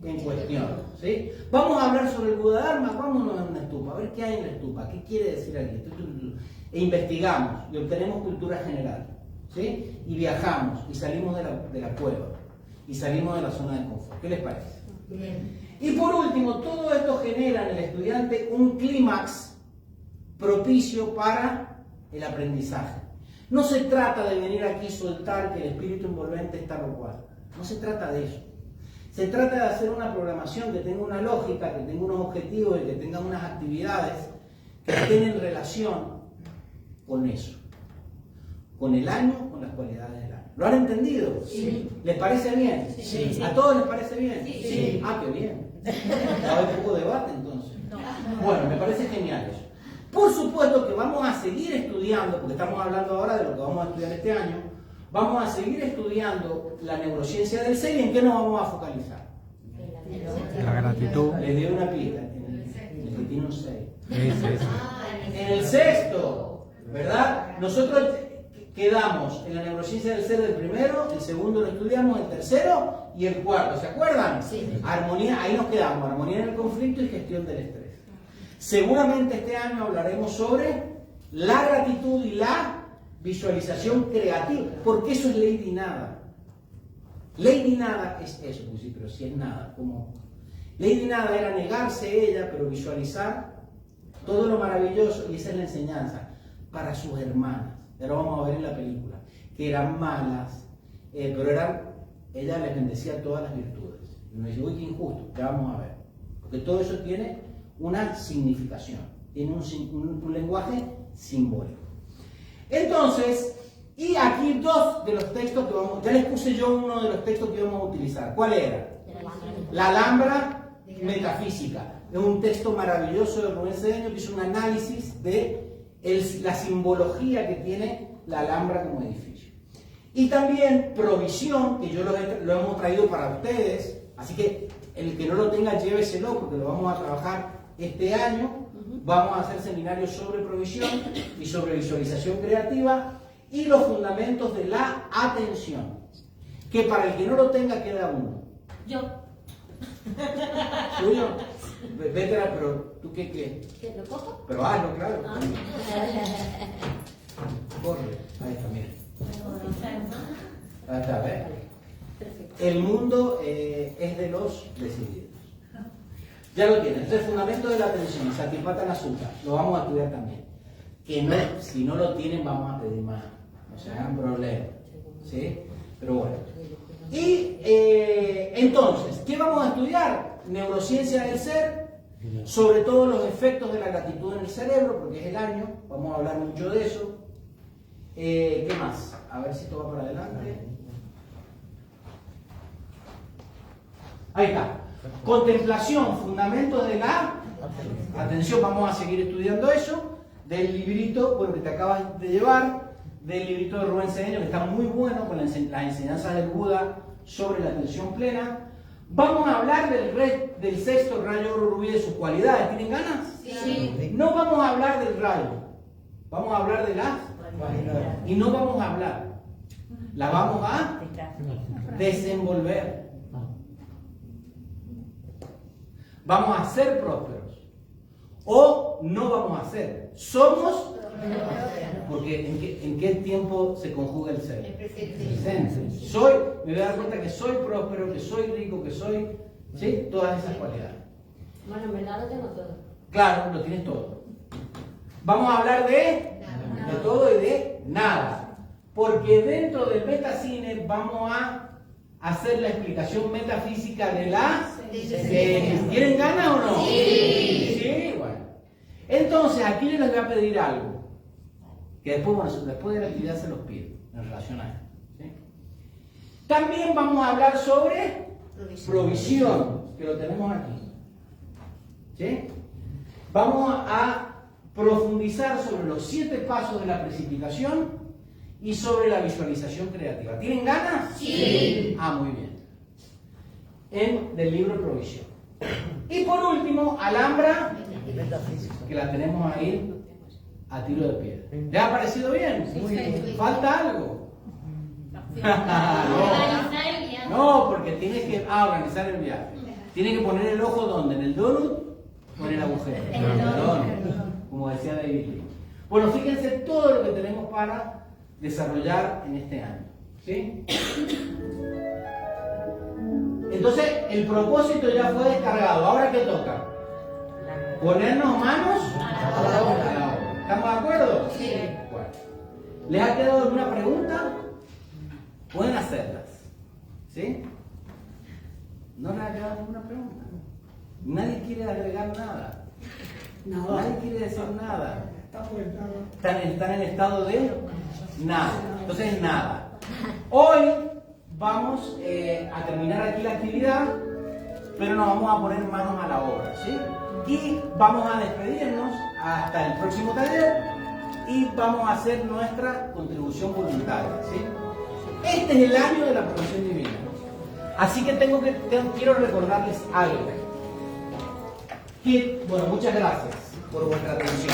en cuestión, ¿sí? Vamos a hablar sobre el Buda-Dharma, vámonos a una estupa, a ver qué hay en la estupa, qué quiere decir aquí. E investigamos y obtenemos cultura general, ¿sí? Y viajamos y salimos de la cueva y salimos de la zona de confort. ¿Qué les parece? Bien. Y por último, todo esto genera en el estudiante un clímax propicio para el aprendizaje. No se trata de venir aquí y soltar que el espíritu envolvente está lo cual. No se trata de eso. Se trata de hacer una programación que tenga una lógica, que tenga unos objetivos y que tenga unas actividades que estén en relación con eso. Con el año, con las cualidades del año. ¿Lo han entendido? Sí. ¿Les parece bien? Sí. ¿A todos les parece bien? Sí. Ah, qué bien. Hay poco debate entonces. Bueno, me parece genial eso. Por supuesto que vamos a seguir estudiando, porque estamos hablando ahora de lo que vamos a estudiar este año, vamos a seguir estudiando la neurociencia del ser. ¿Y en qué nos vamos a focalizar? La gratitud. Les di una pista, en el que tiene un 6. Sí. En el sexto, ¿verdad? Nosotros quedamos en la neurociencia del ser del primero, el segundo lo estudiamos, el tercero y el cuarto, ¿se acuerdan? Sí. Armonía, ahí nos quedamos, armonía en el conflicto y gestión del estrés. Seguramente este año hablaremos sobre la gratitud y la visualización creativa, porque eso es Lady Nada. Lady Nada es eso, pues sí, pero si es nada, como Lady Nada era negarse ella, pero visualizar todo lo maravilloso, y esa es la enseñanza para sus hermanas. Ya lo vamos a ver en la película, que eran malas, pero ella les bendecía todas las virtudes. Y me dice, uy, qué injusto, ya vamos a ver, porque todo eso tiene una significación, tiene un lenguaje simbólico. Entonces, y aquí 2 de los textos que vamos, ya les puse yo uno de los textos que íbamos a utilizar. ¿Cuál era? La Alhambra metafísica. Es un texto maravilloso de Rubén Cedeño que hizo un análisis de la simbología que tiene la Alhambra como edificio. Y también Provisión, que yo lo hemos traído para ustedes, así que el que no lo tenga lléveselo porque lo vamos a trabajar este año. Vamos a hacer seminarios sobre provisión y sobre visualización creativa y los fundamentos de la atención, que para el que no lo tenga queda uno. Yo. ¿Suyo? Vete, pero ¿tú qué? ¿Lo cojo? Pero hazlo, claro. Corre. Ahí está, mira. Ahí está, ¿ves? El mundo es de los decididos. Ya lo tienen. Entonces, fundamento de la atención, Satipatthana Sutta, lo vamos a estudiar también. Que no, si no lo tienen, vamos a pedir más. No se hagan problemas. ¿Sí? Pero bueno. Y entonces, ¿qué vamos a estudiar? Neurociencia del ser, sobre todo los efectos de la gratitud en el cerebro, porque es el año, vamos a hablar mucho de eso. ¿Qué más? A ver si esto va para adelante. Ahí está. Contemplación, fundamentos de la atención. Vamos a seguir estudiando eso. Del librito, bueno, que te acabas de llevar, del librito de Rubén Cedeño, que está muy bueno, con las enseñanzas del Buda sobre la atención plena. Vamos a hablar del sexto rayo oro rubí, de sus cualidades. ¿Tienen ganas? Sí. No vamos a hablar del rayo, vamos a hablar de las. Y no vamos a hablar, la vamos a desenvolver. Vamos a ser prósperos o no vamos a ser. Somos, porque ¿en qué tiempo se conjuga el ser? El presente. Presente. Soy, me voy a dar cuenta que soy próspero, que soy rico, que soy, ¿sí? Todas esas cualidades. Bueno, en verdad lo tengo todo. Claro, lo tienes todo. Vamos a hablar de todo y de nada. Porque dentro del metacine vamos a hacer la explicación metafísica de las series. ¿Tienen ganas o no? Sí. Sí, bueno. Entonces, aquí les voy a pedir algo. Que después, bueno, después de la actividad se los pido en relación a esto. ¿Sí? También vamos a hablar sobre provisión, que lo tenemos aquí. ¿Sí? Vamos a profundizar sobre los 7 pasos de la precipitación y sobre la visualización creativa. ¿Tienen ganas? Sí. Muy bien. Del libro Provisión. Y por último, Alhambra, que la tenemos ahí a tiro de piedra. ¿Les ha parecido bien? Muy bien. ¿Falta algo? Organizar el viaje. No, porque tienes que organizar el viaje. Tienes que poner el ojo ¿dónde? ¿En el donut o en el agujero? En el donut. Como decía David Lee. Bueno, fíjense todo lo que tenemos para desarrollar en este año. ¿Sí? Entonces, el propósito ya fue descargado. ¿Ahora qué toca? Ponernos manos a la obra. ¿Estamos de acuerdo? Sí. Bueno. ¿Les ha quedado alguna pregunta? Pueden hacerlas. ¿Sí? ¿No les ha quedado ninguna pregunta? Nadie quiere agregar nada. Nadie quiere decir nada. Están en estado de nada. Entonces, nada. Hoy vamos a terminar aquí la actividad, pero nos vamos a poner manos a la obra, ¿sí? Y vamos a despedirnos hasta el próximo taller y vamos a hacer nuestra contribución voluntaria, ¿sí? Este es el año de la provisión divina. Así que quiero recordarles algo. Bueno, muchas gracias por vuestra atención.